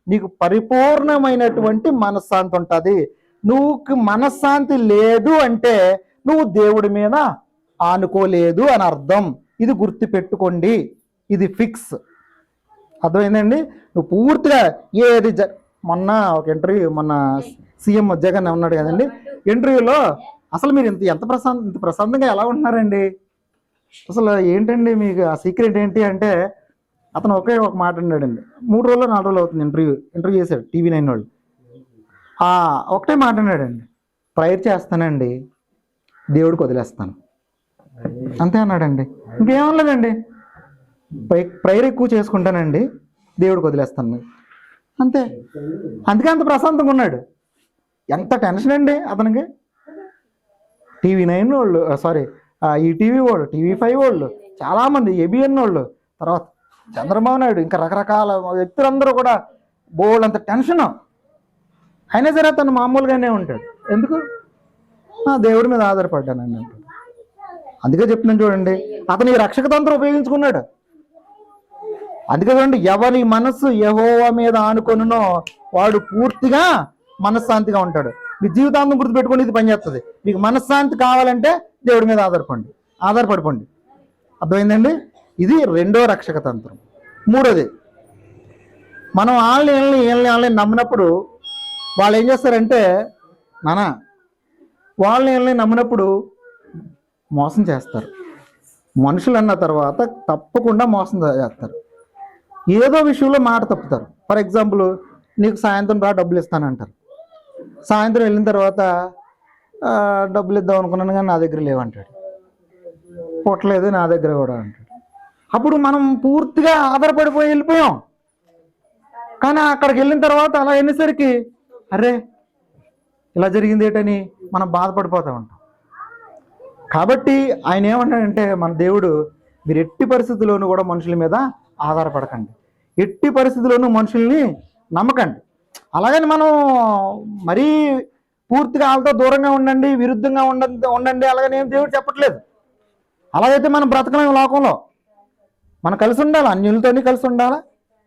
నీకు పరిపూర్ణమైనటువంటి మనశ్శాంతి ఉంటుంది. నువ్వు మనశ్శాంతి లేదు అంటే నువ్వు దేవుడి మీద ఆనుకోలేదు అని అర్థం. ఇది గుర్తు పెట్టుకోండి, ఇది ఫిక్స్. అర్థమైందండి? నువ్వు పూర్తిగా ఏది మొన్న ఒక ఇంటర్వ్యూ, మొన్న సీఎం జగన్ ఉన్నాడు కదండి, ఇంటర్వ్యూలో అసలు మీరు ఇంత ప్రశాంతంగా ఎలా ఉంటున్నారండి, అసలు ఏంటండి మీకు ఆ సీక్రెట్ ఏంటి అంటే అతను ఒక మాట అన్నాడండి. 3 రోజులు 4 రోజులు అవుతుంది ఇంటర్వ్యూ చేశాడు TV9 వాళ్ళు. ఒకటే మాట అన్నాడండి, ప్రేయర్ చేస్తానండి, దేవుడికి వదిలేస్తాను, అంతే అన్నాడండి. ఇంకేమనలేదండి. ప్రేయర్ ఎక్కువ చేసుకుంటానండి, దేవుడికి వదిలేస్తాను, అంతే. అందుకే అంత ప్రశాంతంగా ఉన్నాడు. ఎంత టెన్షన్ అండి అతనికి. TV9 వాళ్ళు, సారీ ఈటీవీ వాళ్ళు, TV5 వాళ్ళు, చాలామంది, ABN వాళ్ళు, తర్వాత చంద్రబాబు నాయుడు, ఇంకా రకరకాల వ్యక్తులందరూ కూడా బోల్డ్ అంత టెన్షన్. అయినా సరే అతను మామూలుగానే ఉంటాడు. ఎందుకు? దేవుడి మీద ఆధారపడ్డానండి అంటాడు. అందుకే చెప్తున్నాను చూడండి, అతను ఈ రక్షక తంత్రం ఉపయోగించుకున్నాడు. అందుకే చూడండి, ఎవరి మనస్సు యెహోవా మీద ఆనుకొనునో వాడు పూర్తిగా మనశ్శాంతిగా ఉంటాడు. మీ జీవితాంతం గుర్తుపెట్టుకుని ఇది పనిచేస్తుంది. మీకు మనశ్శాంతి కావాలంటే దేవుడి మీద ఆధారపడిపోండి. అర్థమైందండి? ఇది 2వ రక్షక తంత్రం. 3వది, మనం వాళ్ళని నమ్మినప్పుడు వాళ్ళు ఏం చేస్తారంటే, వాళ్ళని నమ్మినప్పుడు మోసం చేస్తారు. మనుషులు అన్న తర్వాత తప్పకుండా మోసం చేస్తారు. ఏదో విషయంలో మాట తప్పుతారు. ఫర్ ఎగ్జాంపుల్, నీకు సాయంత్రం డబ్బులు ఇస్తానంటారు. సాయంత్రం వెళ్ళిన తర్వాత డబ్బులు ఇద్దాం అనుకున్నాను కానీ నా దగ్గర లేవంటాడు. పుట్టలేదు నా దగ్గర కూడా అంటాడు. అప్పుడు మనం పూర్తిగా ఆధారపడిపోయి వెళ్ళిపోయాం. కానీ అక్కడికి వెళ్ళిన తర్వాత అలా వెళ్ళేసరికి అరే ఇలా జరిగింది ఏంటని మనం బాధపడిపోతూ ఉంటాం. కాబట్టి ఆయన ఏమంటాడంటే, మన దేవుడు, మీరు ఎట్టి పరిస్థితుల్లోనూ కూడా మనుషుల మీద ఆధారపడకండి, ఎట్టి పరిస్థితుల్లోనూ మనుషుల్ని నమ్మకండి. అలాగని మనం మరీ పూర్తిగా వాళ్ళతో దూరంగా ఉండండి, విరుద్ధంగా ఉండండి అలాగని ఏం దేవుడు చెప్పట్లేదు. అలాగైతే మనం బ్రతకలేం లోకంలో. మనం కలిసి ఉండాలి, అన్యులతోని కలిసి ఉండాలా,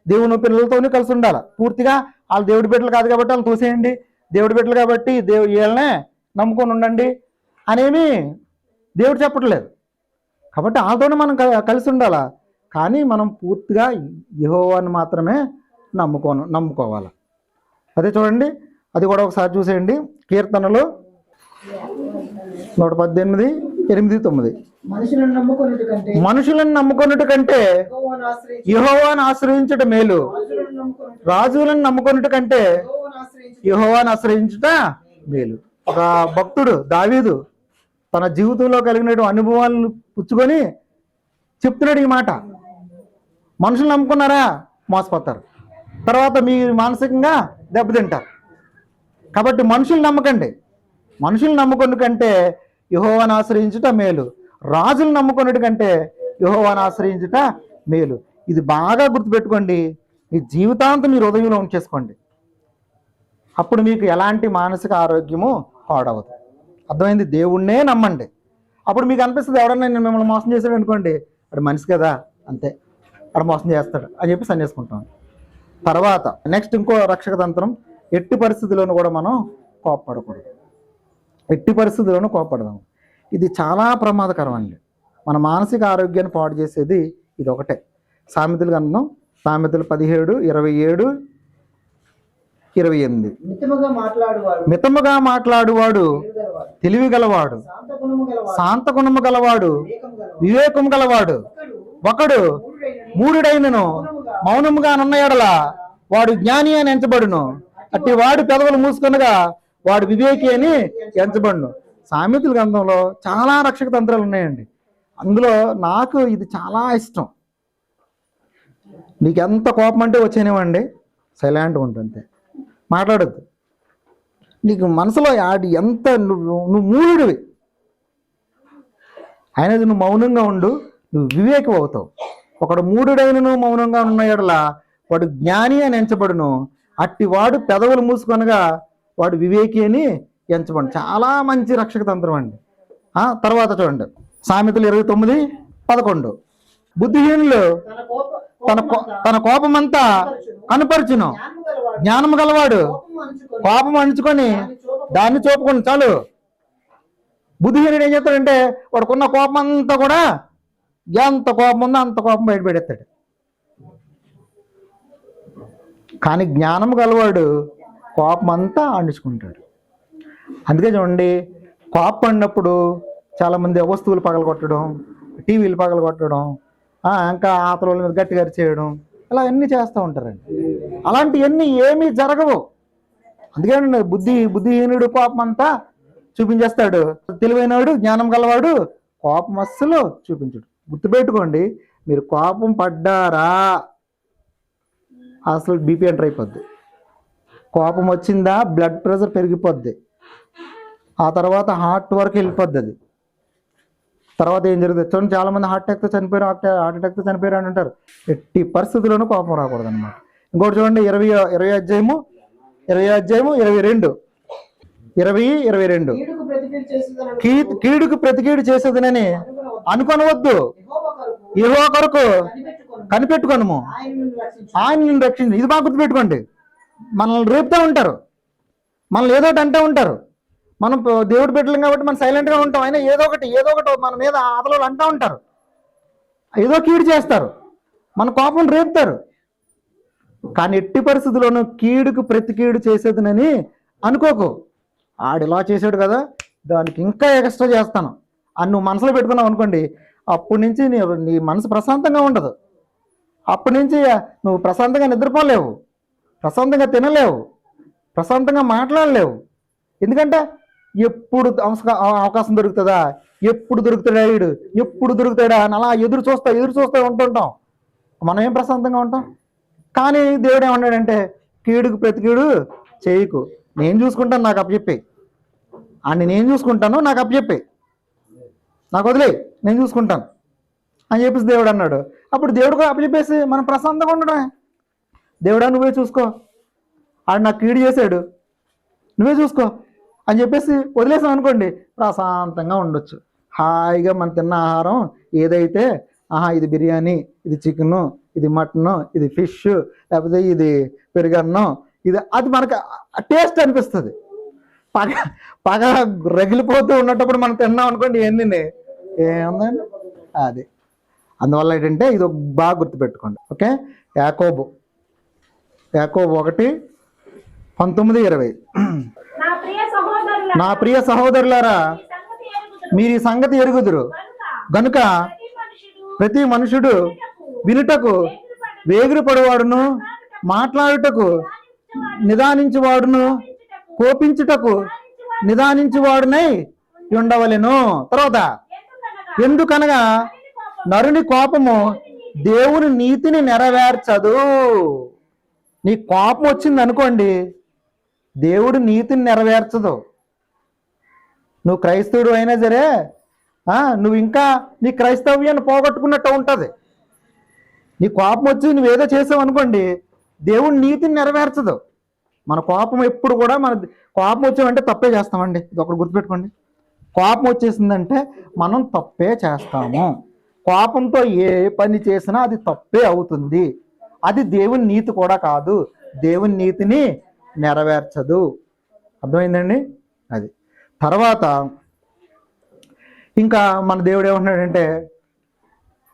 దేవుని పిల్లలతోని కలిసి ఉండాలి. పూర్తిగా వాళ్ళు దేవుడి బిడ్డలు కాదు కాబట్టి వాళ్ళు తోసేయండి, దేవుడి బిడ్డలు కాబట్టి వీళ్ళనే నమ్ముకొని ఉండండి అనేమి దేవుడు చెప్పట్లేదు. కాబట్టి వాళ్ళతోనే మనం కలిసి ఉండాలా. కానీ మనం పూర్తిగా యెహోవాని మాత్రమే నమ్ముకోవాలి. అదే చూడండి, అది కూడా ఒకసారి చూసేయండి. కీర్తనలు 118, 8, 9. మనుషులను నమ్ముకొనుట కంటే యెహోవాను ఆశ్రయించుట మేలు, రాజులను నమ్ముకొనుట కంటే యెహోవాను ఆశ్రయించుట మేలు. ఒక భక్తుడు దావీదు తన జీవితంలో కలిగిన అనుభవాలను పుచ్చుకొని చెప్తున్నాడు ఈ మాట. మనుషులు నమ్ముకున్నారా మోసపోతారు, తర్వాత మీరు మానసికంగా దెబ్బతింటారు. కాబట్టి మనుషులు నమ్మకండి. మనుషులు నమ్ముకున్న కంటే యెహోవాను ఆశ్రయించుట మేలు, రాజులు నమ్ముకున్నట్టు కంటే యెహోవాను ఆశ్రయించుట మేలు. ఇది బాగా గుర్తుపెట్టుకోండి, మీ జీవితాంతం మీ హృదయంలో ఉంచేసుకోండి. అప్పుడు మీకు ఎలాంటి మానసిక ఆరోగ్యము పాడవదు. అర్థమైంది? దేవుణ్ణే నమ్మండి. అప్పుడు మీకు అనిపిస్తుంది, ఎవడన్నా నేను మిమ్మల్ని మోసం చేశాడు అనుకోండి, అది మనిషి కదా, అంతే, అక్కడ మోసం చేస్తాడు అని చెప్పి సన్నేసుకుంటాం. తర్వాత నెక్స్ట్ ఇంకో రక్షక తంత్రం, ఎట్టి పరిస్థితుల్లోనూ కూడా మనం కోప్పడకూడదు. ఎట్టి పరిస్థితుల్లోనూ కోప్పడదాం. ఇది చాలా ప్రమాదకరం అండి. మన మానసిక ఆరోగ్యాన్ని పాడు చేసేది ఇది ఒకటే. సామెతలు గ్రంథం, సామెతలు 17, 27, 28. మితముగా మాట్లాడువాడు తెలివి గలవాడు, శాంత గుణము గలవాడు, వివేకము గలవాడు. ఒకడు మూఢుడైనను మౌనముగా నున్న ఎడల వాడు జ్ఞాని అని ఎంచబడును. అట్టి వాడు పెదవులు మూసుకొనగా వాడు వివేకి అని ఎంచబడును. సామెతల గ్రంథంలో చాలా రక్షక తంత్రాలు ఉన్నాయండి. అందులో నాకు ఇది చాలా ఇష్టం. నీకు ఎంత కోపం అంటే వచ్చేనివ్వండి, సైలెంట్గా ఉంటుంది, మాట్లాడద్దు. నీకు మనసులో ఆడి ఎంత నువ్వు మూలుడివి అయినది, నువ్వు మౌనంగా ఉండు, నువ్వు వివేకం అవుతావు. ఒకడు మూడుడైన నువ్వు మౌనంగా ఉన్న ఎడల వాడు జ్ఞాని అని ఎంచబడును, అట్టి వాడు పెదవులు మూసుకొనగా వాడు వివేకి అని ఎంచబడు. చాలా మంచి రక్షక తంత్రం అండి. తర్వాత చూడండి, సామెతలు 29:11. బుద్ధిహీనులు తన కోపమంతా కనపరచును, జ్ఞానము గలవాడు కోపం అణుచుకొని దాన్ని చూపుకొని. చాలు. బుద్ధిహీనుడు ఏం చేస్తాడంటే వాడుకున్న కోపం అంతా కూడా, ఎంత కోపం ఉందో అంత కోపం బయటపెడేస్తాడు. కానీ జ్ఞానం గలవాడు కోపం అంతా అణుచుకుంటాడు. అందుకే చూడండి, కోపం అన్నప్పుడు చాలామంది వస్తువులు పగలగొట్టడం, టీవీలు పగలగొట్టడం, ఇంకా ఆతల మీద గట్టిగా చేయడం, ఇలా అన్నీ చేస్తూ ఉంటారండి. అలాంటివన్నీ ఏమీ జరగవు. అందుకే బుద్ధిహీనుడు కోపం అంతా చూపించేస్తాడు, తెలివైనవాడు జ్ఞానం గలవాడు కోపం అస్సలు చూపించడు. గుర్తుపెట్టుకోండి, మీరు కోపం పడ్డారా అసలు బీపీ ఎంటర్ అయిపోద్ది. కోపం వచ్చిందా బ్లడ్ ప్రెషర్ పెరిగిపోద్ది, ఆ తర్వాత హార్ట్ వరకు వెళ్ళిపోద్ది. అది తర్వాత ఏం జరుగుతుంది చూడండి, చాలామంది హార్ట్ అటాక్తో చనిపోయారు అని అంటారు. ఎట్టి పరిస్థితుల్లోనూ కోపం రాకూడదు అనమాట. ఇంకోటి చూడండి, 20 అధ్యాయము 22 కీడుకు ప్రతికీడు చేసేదనని అనుకొనవద్దు, యెహోవా కొరకు కనిపెట్టుకొనుము, ఆయన నిన్ను రక్షించు. ఇది బాగా గుర్తుపెట్టుకోండి. మనల్ని రేపుతూ ఉంటారు, మనల్ని ఏదో ఒకటి అంటూ ఉంటారు. మనం దేవుడి బిడ్డలం కాబట్టి మనం సైలెంట్గా ఉంటాం. అయినా ఏదో ఒకటి మన మీద ఆతలు అంటూ ఉంటారు, ఏదో కీడు చేస్తారు, మన కోపం రేపుతారు. కానీ ఎట్టి పరిస్థితుల్లోనూ కీడుకు ప్రతికీడు చేసేదినని అనుకోకు. ఆడిలా చేసాడు కదా, దానికి ఇంకా ఎక్స్ట్రా చేస్తాను అని నువ్వు మనసులో పెట్టుకున్నావు అనుకోండి, అప్పటి నుంచి నీ మనసు ప్రశాంతంగా ఉండదు. అప్పటి నుంచి నువ్వు ప్రశాంతంగా నిద్రపోలేవు, ప్రశాంతంగా తినలేవు, ప్రశాంతంగా మాట్లాడలేవు. ఎందుకంటే ఎప్పుడు అవకాశం దొరుకుతుందా, ఎప్పుడు దొరుకుతాడా వీడు, ఎప్పుడు దొరుకుతాడా అని అలా ఎదురు చూస్తూ ఉంటుంటాం. మనం ఏం ప్రశాంతంగా ఉంటాం. కానీ దేవుడు ఏమన్నాడంటే, కీడుకు ప్రతికీడు చేయకు, నేను చూసుకుంటాను, నాకు అప్పచెప్పి అని, నేను చూసుకుంటాను, నాకు అప్పచెప్పి, నాకు వదిలే, నేను చూసుకుంటాను అని చెప్పేసి దేవుడు అన్నాడు. అప్పుడు దేవుడు కూడా అప్పచెప్పేసి మనం ప్రశాంతంగా ఉండడమే. దేవుడా నువ్వే చూసుకో, ఆడు నాకు కీడు చేశాడు, నువ్వే చూసుకో అని చెప్పేసి వదిలేసాం అనుకోండి, ప్రశాంతంగా ఉండొచ్చు. హాయిగా మనం తిన్న ఆహారం ఏదైతే, ఇది బిర్యానీ, ఇది చికెను, ఇది మటను, ఇది ఫిష్, లేకపోతే ఇది పెరుగన్నం, అది మనకు టేస్ట్ అనిపిస్తుంది. పగ రగిలిపోతూ ఉన్నప్పుడు మనం తిన్నాం అనుకోండి, ఇవన్నీ ఏముందండి అది. అందువల్ల ఏంటంటే ఇది బాగా గుర్తుపెట్టుకోండి. ఓకే, యాకోబు 1:19-20. నా ప్రియ సహోదరులారా, మీరు ఈ సంగతి ఎరుగుదురు గనుక ప్రతి మనుషుడు వినుటకు వేగిరపడువాడును, మాట్లాడుటకు నిదానించువాడును, కోపించుటకు నిదానించువాడునై ఉండవలెను. తర్వాత, ఎందుకనగా నరుని కోపము దేవుని నీతిని నెరవేర్చదు. నీ కోపం వచ్చింది అనుకోండి, దేవుడు నీతిని నెరవేర్చదు. నువ్వు క్రైస్తవుడు అయినా సరే, నువ్వు ఇంకా నీ క్రైస్తవ్యాన్ని పోగొట్టుకున్నట్టు ఉంటుంది. నీ కోపం వచ్చి నువ్వేదో చేసావు అనుకోండి, దేవుడు నీతిని నెరవేర్చదు. మన కోపం ఎప్పుడు కూడా, మన కోపం వచ్చామంటే తప్పే చేస్తామండి. ఇది ఒకటి గుర్తుపెట్టుకోండి. కోపం వచ్చేసిందంటే మనం తప్పే చేస్తాము. కోపంతో ఏ పని చేసినా అది తప్పే అవుతుంది. అది దేవుని నీతి కూడా కాదు, దేవుని నీతిని నెరవేర్చదు. అర్థమైందండి? అది. తర్వాత ఇంకా మన దేవుడు ఏమంటున్నాడంటే,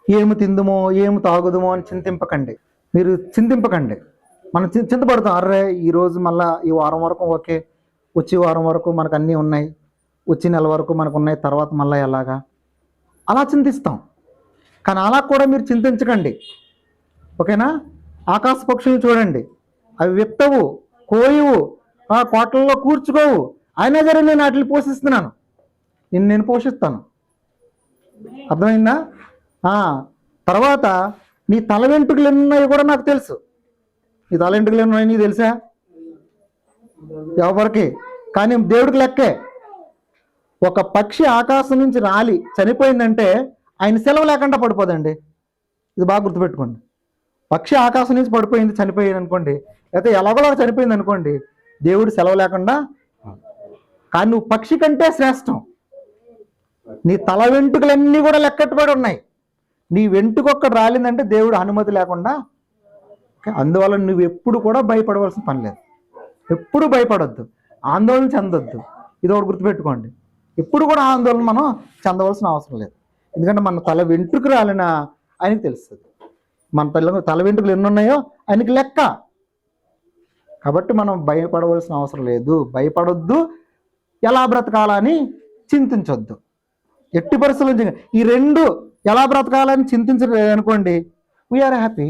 ఏమి తిందుమో ఏమి తాగుదుమో అని చింతింపకండి. మీరు చింతింపకండి. మనం చింతపడతాం, అర్రే ఈరోజు మళ్ళీ ఈ వారం వరకు ఓకే, వచ్చే వారం వరకు మనకు అన్నీ ఉన్నాయి, వచ్చే నెల వరకు మనకు ఉన్నాయి, తర్వాత మళ్ళీ ఎలాగా అలా చింతిస్తాం. కానీ అలా కూడా మీరు చింతించకండి. ఓకేనా? ఆకాశ పక్షులు చూడండి, అవి విత్తవు, కోయవు, కోటల్లో కూర్చుకోవు, అయినా సరే నేను వాటిని పోషిస్తున్నాను. నిన్ను నేను పోషిస్తాను. అర్థమైందా? తర్వాత నీ తల వెంట్రుకలు ఎన్ని ఉన్నాయో కూడా నాకు తెలుసు. నీ తల వెంట్రుకలు ఎన్ని ఉన్నాయో నీకు తెలుసా? ఎవరికి? కానీ దేవుడికి లెక్కే. ఒక పక్షి ఆకాశం నుంచి రాలి చనిపోయిందంటే ఆయన సెలవు లేకుండా పడిపోదండి. ఇది బాగా గుర్తుపెట్టుకోండి. పక్షి ఆకాశం నుంచి పడిపోయింది, చనిపోయింది అనుకోండి, అయితే ఎలాగోలా చనిపోయింది అనుకోండి, దేవుడు సెలవు లేకుండా. కానీ నువ్వు పక్షి కంటే శ్రేష్టం. నీ తల వెంట్రుకలన్నీ కూడా లెక్కట్టుబడి ఉన్నాయి. నీ వెంట్రుకొక్కటి రాలిందంటే దేవుడు అనుమతి లేకుండా. అందువల్ల నువ్వు ఎప్పుడు కూడా భయపడవలసిన పని లేదు. ఎప్పుడు భయపడొద్దు, ఆందోళన చెందొద్దు. ఇది ఒకటి గుర్తుపెట్టుకోండి. ఎప్పుడు కూడా ఆందోళన మనం చెందవలసిన అవసరం లేదు. ఎందుకంటే మన తల వెంట్రుకు రాలిన ఆయనకి తెలుస్తుంది. మన తల వెంట్రుకలు ఎన్ని ఉన్నాయో ఆయనకి లెక్క. కాబట్టి మనం భయపడవలసిన అవసరం లేదు. భయపడొద్దు, ఎలా బ్రతకాలని చింతించొద్దు. ఎట్టి పరిస్థితులు ఈ రెండు ఎలా బ్రతకాలని చింతించలేదు అనుకోండి, వీఆర్ హ్యాపీ.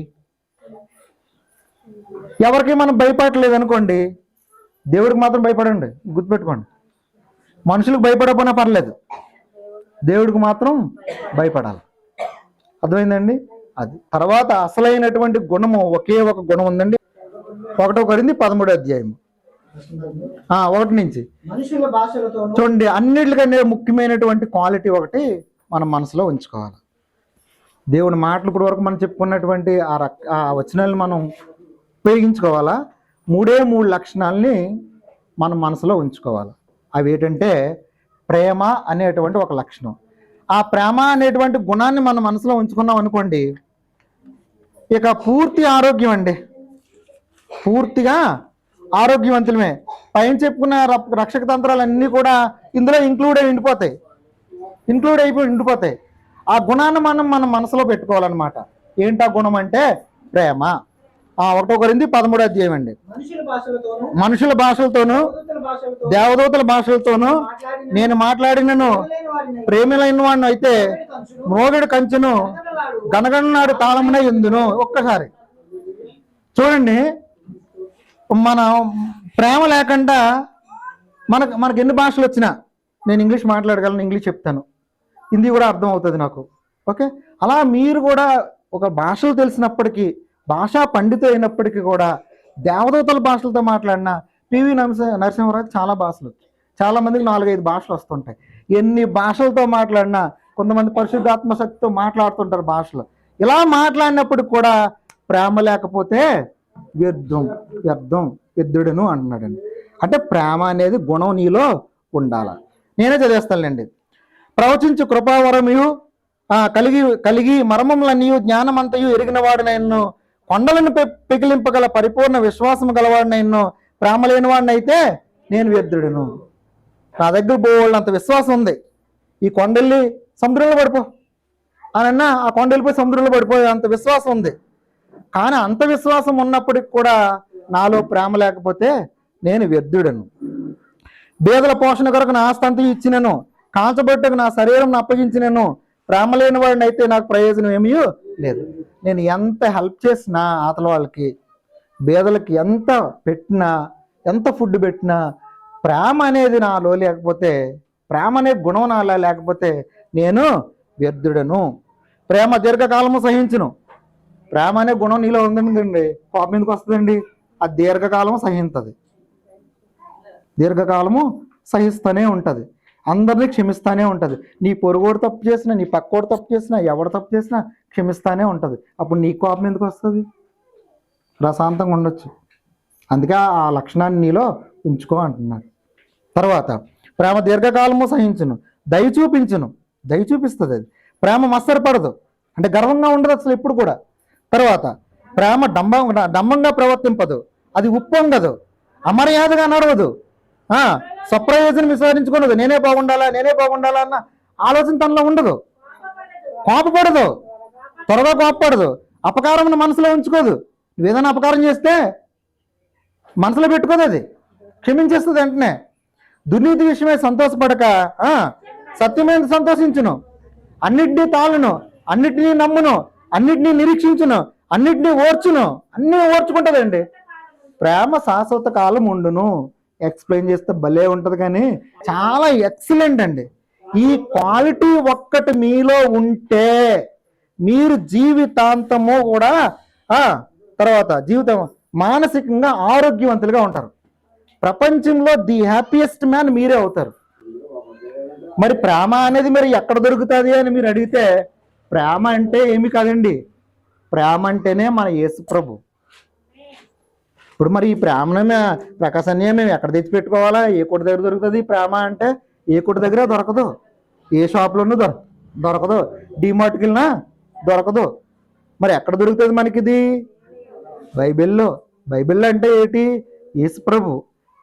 ఎవరికి మనం భయపడలేదు అనుకోండి, దేవుడికి మాత్రం భయపడండి. గుర్తుపెట్టుకోండి. మనుషులకు భయపడకపోయినా పర్లేదు, దేవుడికి మాత్రం భయపడాలి. అర్థమైందండి? అది తర్వాత అసలైనటువంటి గుణము ఒకే ఒక గుణం ఉందండి. 1 కొరింథీ 13వ అధ్యాయం 1 నుంచి చూడండి. అన్నిటికంటే ముఖ్యమైనటువంటి క్వాలిటీ ఒకటి మనం మనసులో ఉంచుకోవాలి. దేవుడి మాటలు ఇప్పటి వరకు మనం చెప్పుకున్నటువంటి ఆ వచనాలను మనం ఉపయోగించుకోవాలా. 3 లక్షణాలని మనం మనసులో ఉంచుకోవాలి. అవి ఏంటంటే ప్రేమ అనేటువంటి ఒక లక్షణం. ఆ ప్రేమ అనేటువంటి గుణాన్ని మన మనసులో ఉంచుకున్నాం అనుకోండి, ఇక పూర్తి ఆరోగ్యం అండి. పూర్తిగా ఆరోగ్యవంతులమే. పైన చెప్పుకున్న రక్షక తంత్రాలన్నీ కూడా ఇందులో ఇంక్లూడ్ అయిపోయి ఉండిపోతాయి. ఆ గుణాన్ని మనం మన మనసులో పెట్టుకోవాలన్నమాట. ఏంటి ఆ గుణం అంటే ప్రేమ. 1 కొరింథీ 13వ అధ్యాయం అండి. మనుషుల భాషలతోనూ దేవదూతల భాషలతోనూ నేను మాట్లాడినను ప్రేమలైన వాడిని అయితే మ్రోగడి కంచెను గనగననాడు తాళమునే ఎందును. ఒక్కసారి చూడండి, మన ప్రేమ లేకుండా మనకు ఎన్ని భాషలు వచ్చినా, నేను ఇంగ్లీష్ మాట్లాడగలను, ఇంగ్లీష్ చెప్తాను, హిందీ కూడా అర్థం అవుతుంది నాకు. ఓకే, అలా మీరు కూడా ఒక భాషలు తెలిసినప్పటికీ, భాషా పండిత అయినప్పటికీ కూడా దేవదూతల భాషలతో మాట్లాడిన పివి నరసింహరావు చాలా భాషలు, చాలామందికి 4-5 భాషలు వస్తుంటాయి. ఎన్ని భాషలతో మాట్లాడినా కొంతమంది పరిశుద్ధాత్మ శక్తితో మాట్లాడుతుంటారు భాషలు. ఇలా మాట్లాడినప్పుడు కూడా ప్రేమ లేకపోతే వ్యర్థుడను అంటున్నాడండి. అంటే ప్రేమ అనేది గుణం నీలో ఉండాలి. నేనే చదివేస్తానులేండి. ప్రవచించు కృపావరమయు కలిగి మర్మములన్నీ జ్ఞానమంతయు ఎరిగినవాడినైను కొండలను పెకిలింపగల పరిపూర్ణ విశ్వాసం గలవాడినైను ప్రేమ లేనివాడినైతే నేను వ్యర్థుడను. నా దగ్గర బోళ్ళంత విశ్వాసం ఉంది, ఈ కొండల్ని సముద్రంలో పడిపో అనన్నా ఆ కొండ వెళ్ళిపోయి సముద్రంలో పడిపోయే అంత విశ్వాసం ఉంది. కానీ అంత విశ్వాసం ఉన్నప్పటికి కూడా నాలో ప్రేమ లేకపోతే నేను వ్యర్థుడను. బేదల పోషణ కొరకు నా ఆస్తి అంతా ఇచ్చినను, కాల్చబొట్టుకు నా శరీరం అప్పగించినను ప్రేమ లేని వాడిని అయితే నాకు ప్రయోజనం ఏమీ లేదు. నేను ఎంత హెల్ప్ చేసినా ఆతల వాళ్ళకి, బేదలకి ఎంత పెట్టినా, ఎంత ఫుడ్ పెట్టినా, ప్రేమ అనేది నాలో లేకపోతే, ప్రేమ అనే గుణం నాలో లేకపోతే నేను వ్యర్థుడను. ప్రేమ దీర్ఘకాలము సహించును. ప్రేమ అనే గుణం నీలో ఉందండి, కోపం ఎందుకు వస్తుందండి? అది దీర్ఘకాలము సహిస్తుంది, దీర్ఘకాలము సహిస్తూనే ఉంటుంది, అందరినీ క్షమిస్తూనే ఉంటుంది. నీ పొరుగోడు తప్పు చేసినా, నీ పక్కోడు తప్పు చేసినా, ఎవడు తప్పు చేసినా క్షమిస్తూనే ఉంటుంది. అప్పుడు నీ కోపం ఎందుకు వస్తుంది? ప్రశాంతంగా ఉండొచ్చు. అందుకే ఆ లక్షణాన్ని నీలో ఉంచుకో అంటున్నాడు. తర్వాత ప్రేమ దీర్ఘకాలము సహించును, దయ చూపించును. దయ చూపిస్తుంది అది. ప్రేమ మత్సరపడదు, అంటే గర్వంగా ఉండదు అసలు ఎప్పుడు కూడా. తర్వాత ప్రేమ డంబంగా ప్రవర్తింపదు, అది ఉప్పొంగదు, అమర్యాదగా నడవదు, స్వప్రయోజనం విచారించుకున్నది. నేనే బాగుండాలా అన్న ఆలోచన తనలో ఉండదు. కోపపడదు, త్వరగా కోపపడదు, అపకారం మనసులో ఉంచుకోదు. నువ్వేదైనా అపకారం చేస్తే మనసులో పెట్టుకోదు, అది క్షమించేస్తుంది వెంటనే. దుర్నీతి విషయమై సంతోషపడక సత్యమైన సంతోషించును, అన్నిటినీ తాళును, అన్నిటినీ నమ్మును, అన్నిటినీ నిరీక్షించును, అన్నిటినీ ఓర్చును. అన్నీ ఓర్చుకుంటుందండి. ప్రేమ శాశ్వత కాలం ఉండును. ఎక్స్ప్లెయిన్ చేస్తే భలే ఉంటుంది, కానీ చాలా ఎక్సలెంట్ అండి. ఈ క్వాలిటీ ఒక్కటి మీలో ఉంటే మీరు జీవితాంతము కూడా తర్వాత జీవితం మానసికంగా ఆరోగ్యవంతులుగా ఉంటారు. ప్రపంచంలో ది హ్యాపీయెస్ట్ మ్యాన్ మీరే అవుతారు. మరి ప్రేమ అనేది మరి ఎక్కడ దొరుకుతుంది అని మీరు అడిగితే, ప్రేమ అంటే ఏమి కాదండి, ప్రేమ అంటేనే మన యేసు ప్రభు. ఇప్పుడు మరి ఈ ప్రేమను ప్రకాశాన్ని మేము ఎక్కడ తెచ్చి పెట్టుకోవాలా? ఏ కొట్టు దగ్గర దొరుకుతుంది ప్రేమ అంటే? ఏ కొట్టు దగ్గర దొరకదు, ఏ షాప్లోనూ దొరకదు, డిమార్ట్కి వెళ్ళినా దొరకదు. మరి ఎక్కడ దొరుకుతుంది మనకి ఇది? బైబిల్లో. బైబిల్ అంటే ఏంటి? యేసు ప్రభు.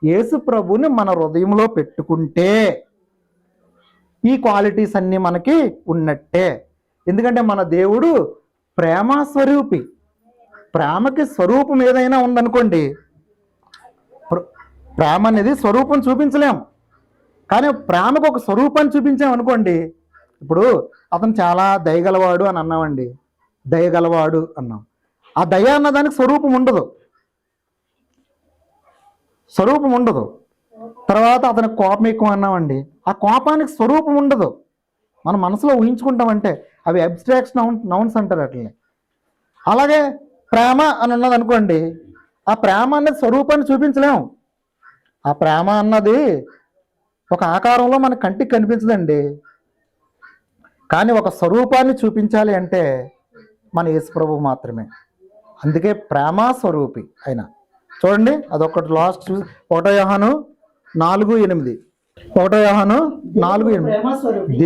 యేసు ప్రభుని మన హృదయంలో పెట్టుకుంటే ఈ క్వాలిటీస్ అన్నీ మనకి ఉన్నట్టే. ఎందుకంటే మన దేవుడు ప్రేమ స్వరూపి. ప్రేమకి స్వరూపం ఏదైనా ఉందనుకోండి, ప్రేమ అనేది స్వరూపం చూపించలేము, కానీ ప్రేమకు ఒక స్వరూపాన్ని చూపించామనుకోండి. ఇప్పుడు అతను చాలా దయగలవాడు అని అన్నామండి, దయగలవాడు అన్నాం. ఆ దయ అన్న దానికి స్వరూపం ఉండదు, స్వరూపం ఉండదు. తర్వాత అతనికి కోపం ఎక్కువ అన్నామండి, ఆ కోపానికి స్వరూపం ఉండదు, మన మనసులో ఊహించుకుంటామంటే. అవి అబ్స్ట్రాక్షన్ నౌన్స్ అంటారు అట్లనే. అలాగే ప్రేమ అని ఉన్నది అనుకోండి, ఆ ప్రేమ అన్నది స్వరూపాన్ని చూపించలేము. ఆ ప్రేమ అన్నది ఒక ఆకారంలో మన కంటికి కనిపించదండి, కానీ ఒక స్వరూపాన్ని చూపించాలి అంటే మన యేసు ప్రభు మాత్రమే. అందుకే ప్రేమ స్వరూపి అయినా. చూడండి అదొకటి లాస్ట్ 1 యోహాను 4:8. 1 యోహాను 4:8.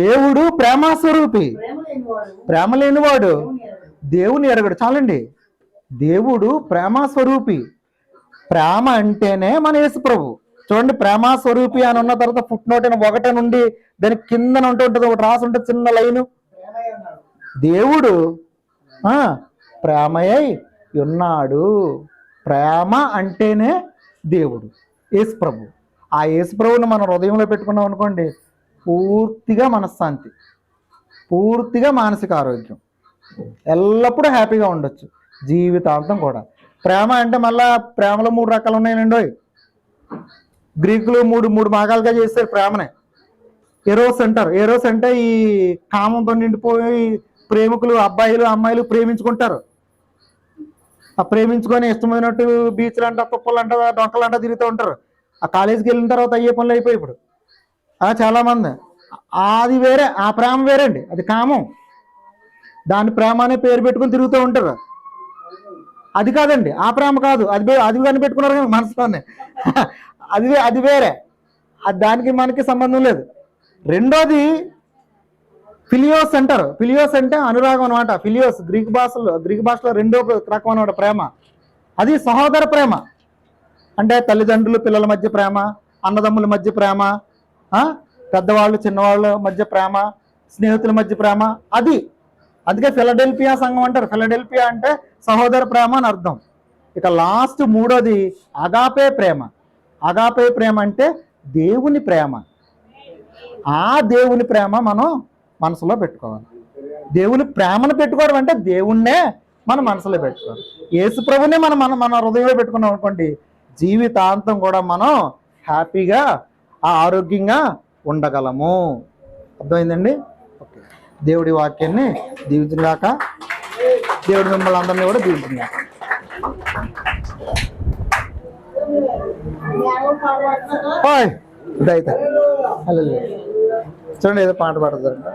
దేవుడు ప్రేమ స్వరూపి, ప్రేమ లేనివాడు దేవుని ఎరగడు. చాలండి, దేవుడు ప్రేమ స్వరూపి. ప్రేమ అంటేనే మన యేసు ప్రభు. చూడండి, ప్రేమ స్వరూపి అని ఉన్న తర్వాత ఫుట్ నోట్ అని 1 నుండి దాని కిందన ఉంటుంది, ఒకటి రాసి ఉంటుంది చిన్న లైను, దేవుడు ప్రేమయై ఉన్నాడు. ప్రేమ అంటేనే దేవుడు యేసు ప్రభు. ఆ యేసు ప్రభువుని మన హృదయంలో పెట్టుకున్నాం అనుకోండి, పూర్తిగా మనశ్శాంతి, పూర్తిగా మానసిక ఆరోగ్యం, ఎల్లప్పుడూ హ్యాపీగా ఉండొచ్చు జీవితాంతం కూడా. ప్రేమ అంటే మళ్ళా ప్రేమలో 3 రకాలు ఉన్నాయండి. గ్రీకులు మూడు భాగాలుగా చేస్తారు ప్రేమనే. ఎరోస్ అంటారు. ఎరోస్ అంటే ఈ కామంతో నిండిపోయి ప్రేమికులు, అబ్బాయిలు అమ్మాయిలు ప్రేమించుకుంటారు. ఆ ప్రేమించుకొని ఇష్టమైనట్టు బీచ్లు అంట, తుప్పలు అంట, డొంకలు అంట తిరుగుతూ ఉంటారు. ఆ కాలేజీకి వెళ్ళిన తర్వాత అయ్యే పనులు అయిపోయి ఇప్పుడు చాలామంది. అది వేరే, ఆ ప్రేమ వేరే అండి, అది కామం. దాని ప్రేమ అనే పేరు పెట్టుకుని తిరుగుతూ ఉంటారు. అది కాదండి, ఆ ప్రేమ కాదు, అది కానీ పెట్టుకున్నారు కానీ మనసులోనే, అది వేరే, అది దానికి మనకి సంబంధం లేదు. రెండోది ఫిలియోస్ అంటారు. ఫిలియోస్ అంటే అనురాగం అనమాట. ఫిలియోస్ గ్రీక్ భాషలో రెండో రకం అనమాట ప్రేమ. అది సహోదర ప్రేమ. అంటే తల్లిదండ్రులు పిల్లల మధ్య ప్రేమ, అన్నదమ్ముల మధ్య ప్రేమ, పెద్దవాళ్ళు చిన్నవాళ్ళ మధ్య ప్రేమ, స్నేహితుల మధ్య ప్రేమ. అది అందుకే ఫిలడెల్ఫియా సంఘం అంటారు. ఫిలడెల్ఫియా అంటే సహోదర ప్రేమ అని అర్థం. ఇక లాస్ట్ 3వది అగాపే ప్రేమ. అగాపే ప్రేమ అంటే దేవుని ప్రేమ. ఆ దేవుని ప్రేమ మనం మనసులో పెట్టుకోవాలి. దేవుని ప్రేమను పెట్టుకోవడం అంటే దేవుణ్ణే మన మనసులో పెట్టుకోవాలి. యేసు ప్రభునే మన హృదయంలో పెట్టుకున్నాం అనుకోండి, జీవితాంతం కూడా మనం హ్యాపీగా ఆరోగ్యంగా ఉండగలము. అర్థమైందండి? ఓకే, దేవుడి వాక్యాన్ని దీవించుగాక. దేవుడి మిమ్మల్ని అందరినీ కూడా దీవించుగాక. ఇదైతే చూడండి, ఏదో పాట పాడుతుందంట.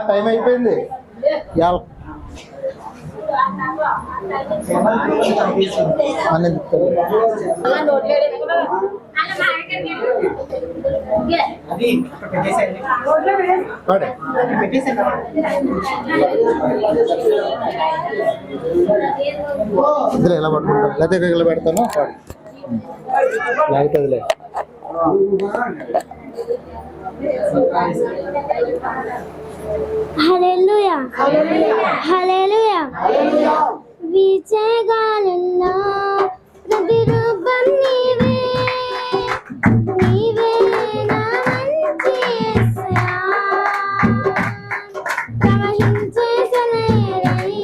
టైం అయిపోయింది. ఇద్దరు ఎలా పట్టుకుంటారు, లేకపోతే ఇలా పెడతాను లేకపోతే హల్లెలూయా హల్లెలూయా విజయగాలలో ప్రతిరూపం నీవే, నీవే నా మంచి యేసయ్యా. ప్రవహించే సెలయేరై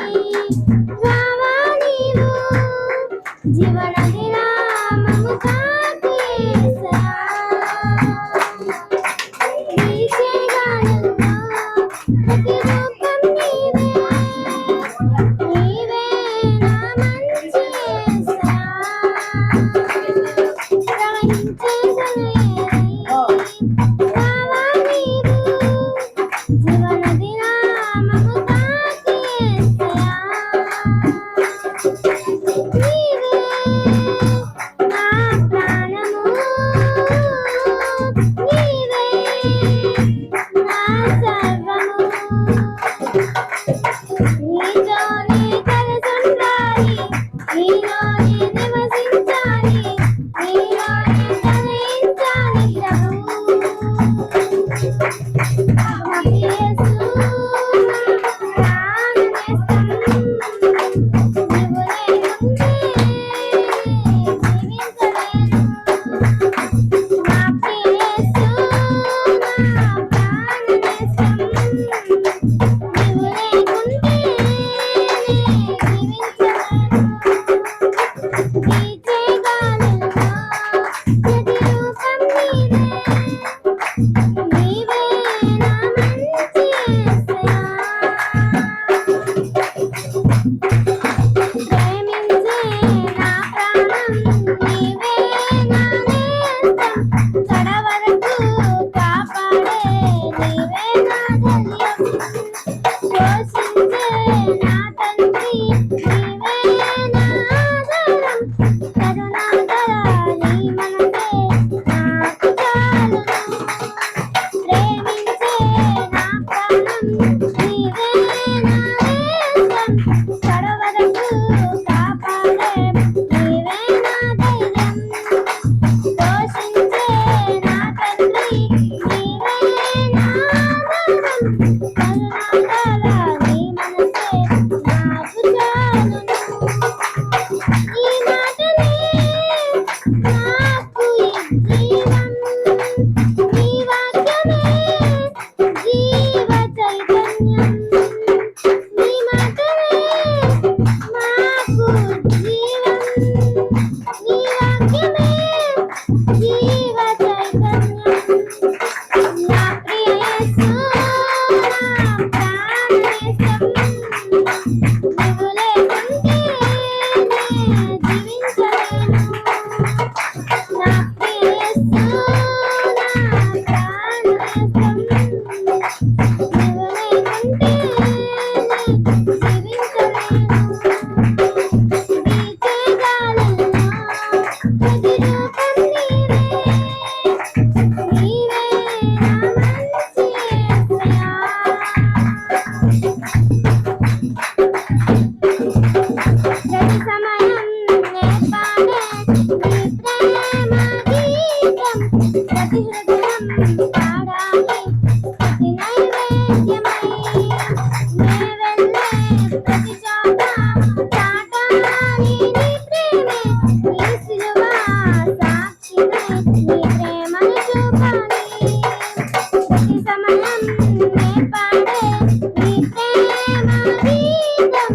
గీతం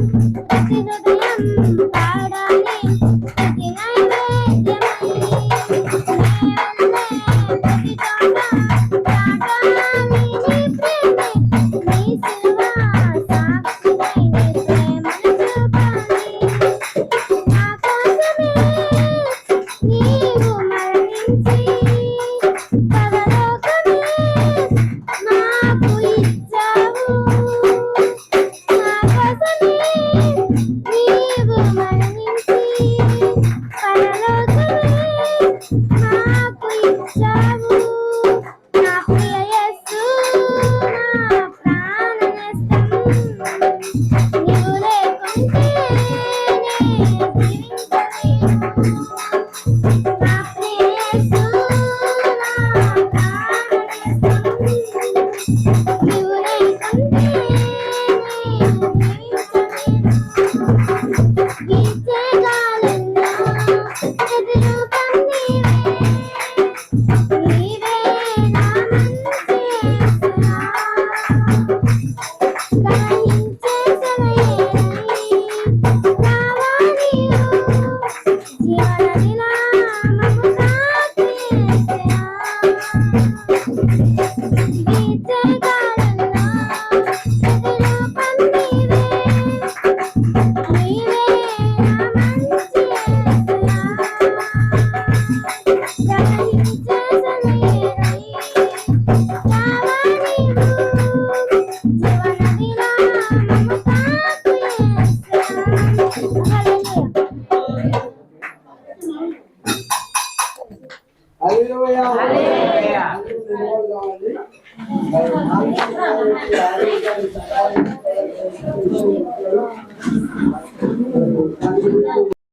ప్రతి హృదయం పాడాలి ప్రతి నైవేద్యమై ప్రతి చోట చాటాలి నీ ప్రేమే నీ సిలువ సాక్షినై నీ ప్రేమను చూపాలి నా కోసమే నీవు మరణించి పరలోకమే నాకు ఇచ్చావు నా కోసమే నీవు మరణించి పరలోకమే నాకు ఇచ్చావు నా ప్రియ యేసు నా ప్రాణనేస్తం నీవు లేకుంటే నేను జీవించలేను నా ప్రియ యేసు నా ప్రాణనేస్తం నీవు లేకుంటే నేను జీవించలేను వీచే గాలుల్లో ప్రతిరూపం నీవే నీవే నా మంచి యేసురా గ్రహించే సెలయేరై రావా నీవు జీవనదిలా మమ్ము తాకు యేసయ్యా వీచే గాలుల్లో ప్రతిరూపం నీవే నీవే నా మంచి యేసయ్యా గ్రహించే సెలయేరై రావా నీవు జీవనదిలా మమ్ము తాకు యేసయ్యా హల్లెలూయా హల్లెలూయా. హల్లెలూయా.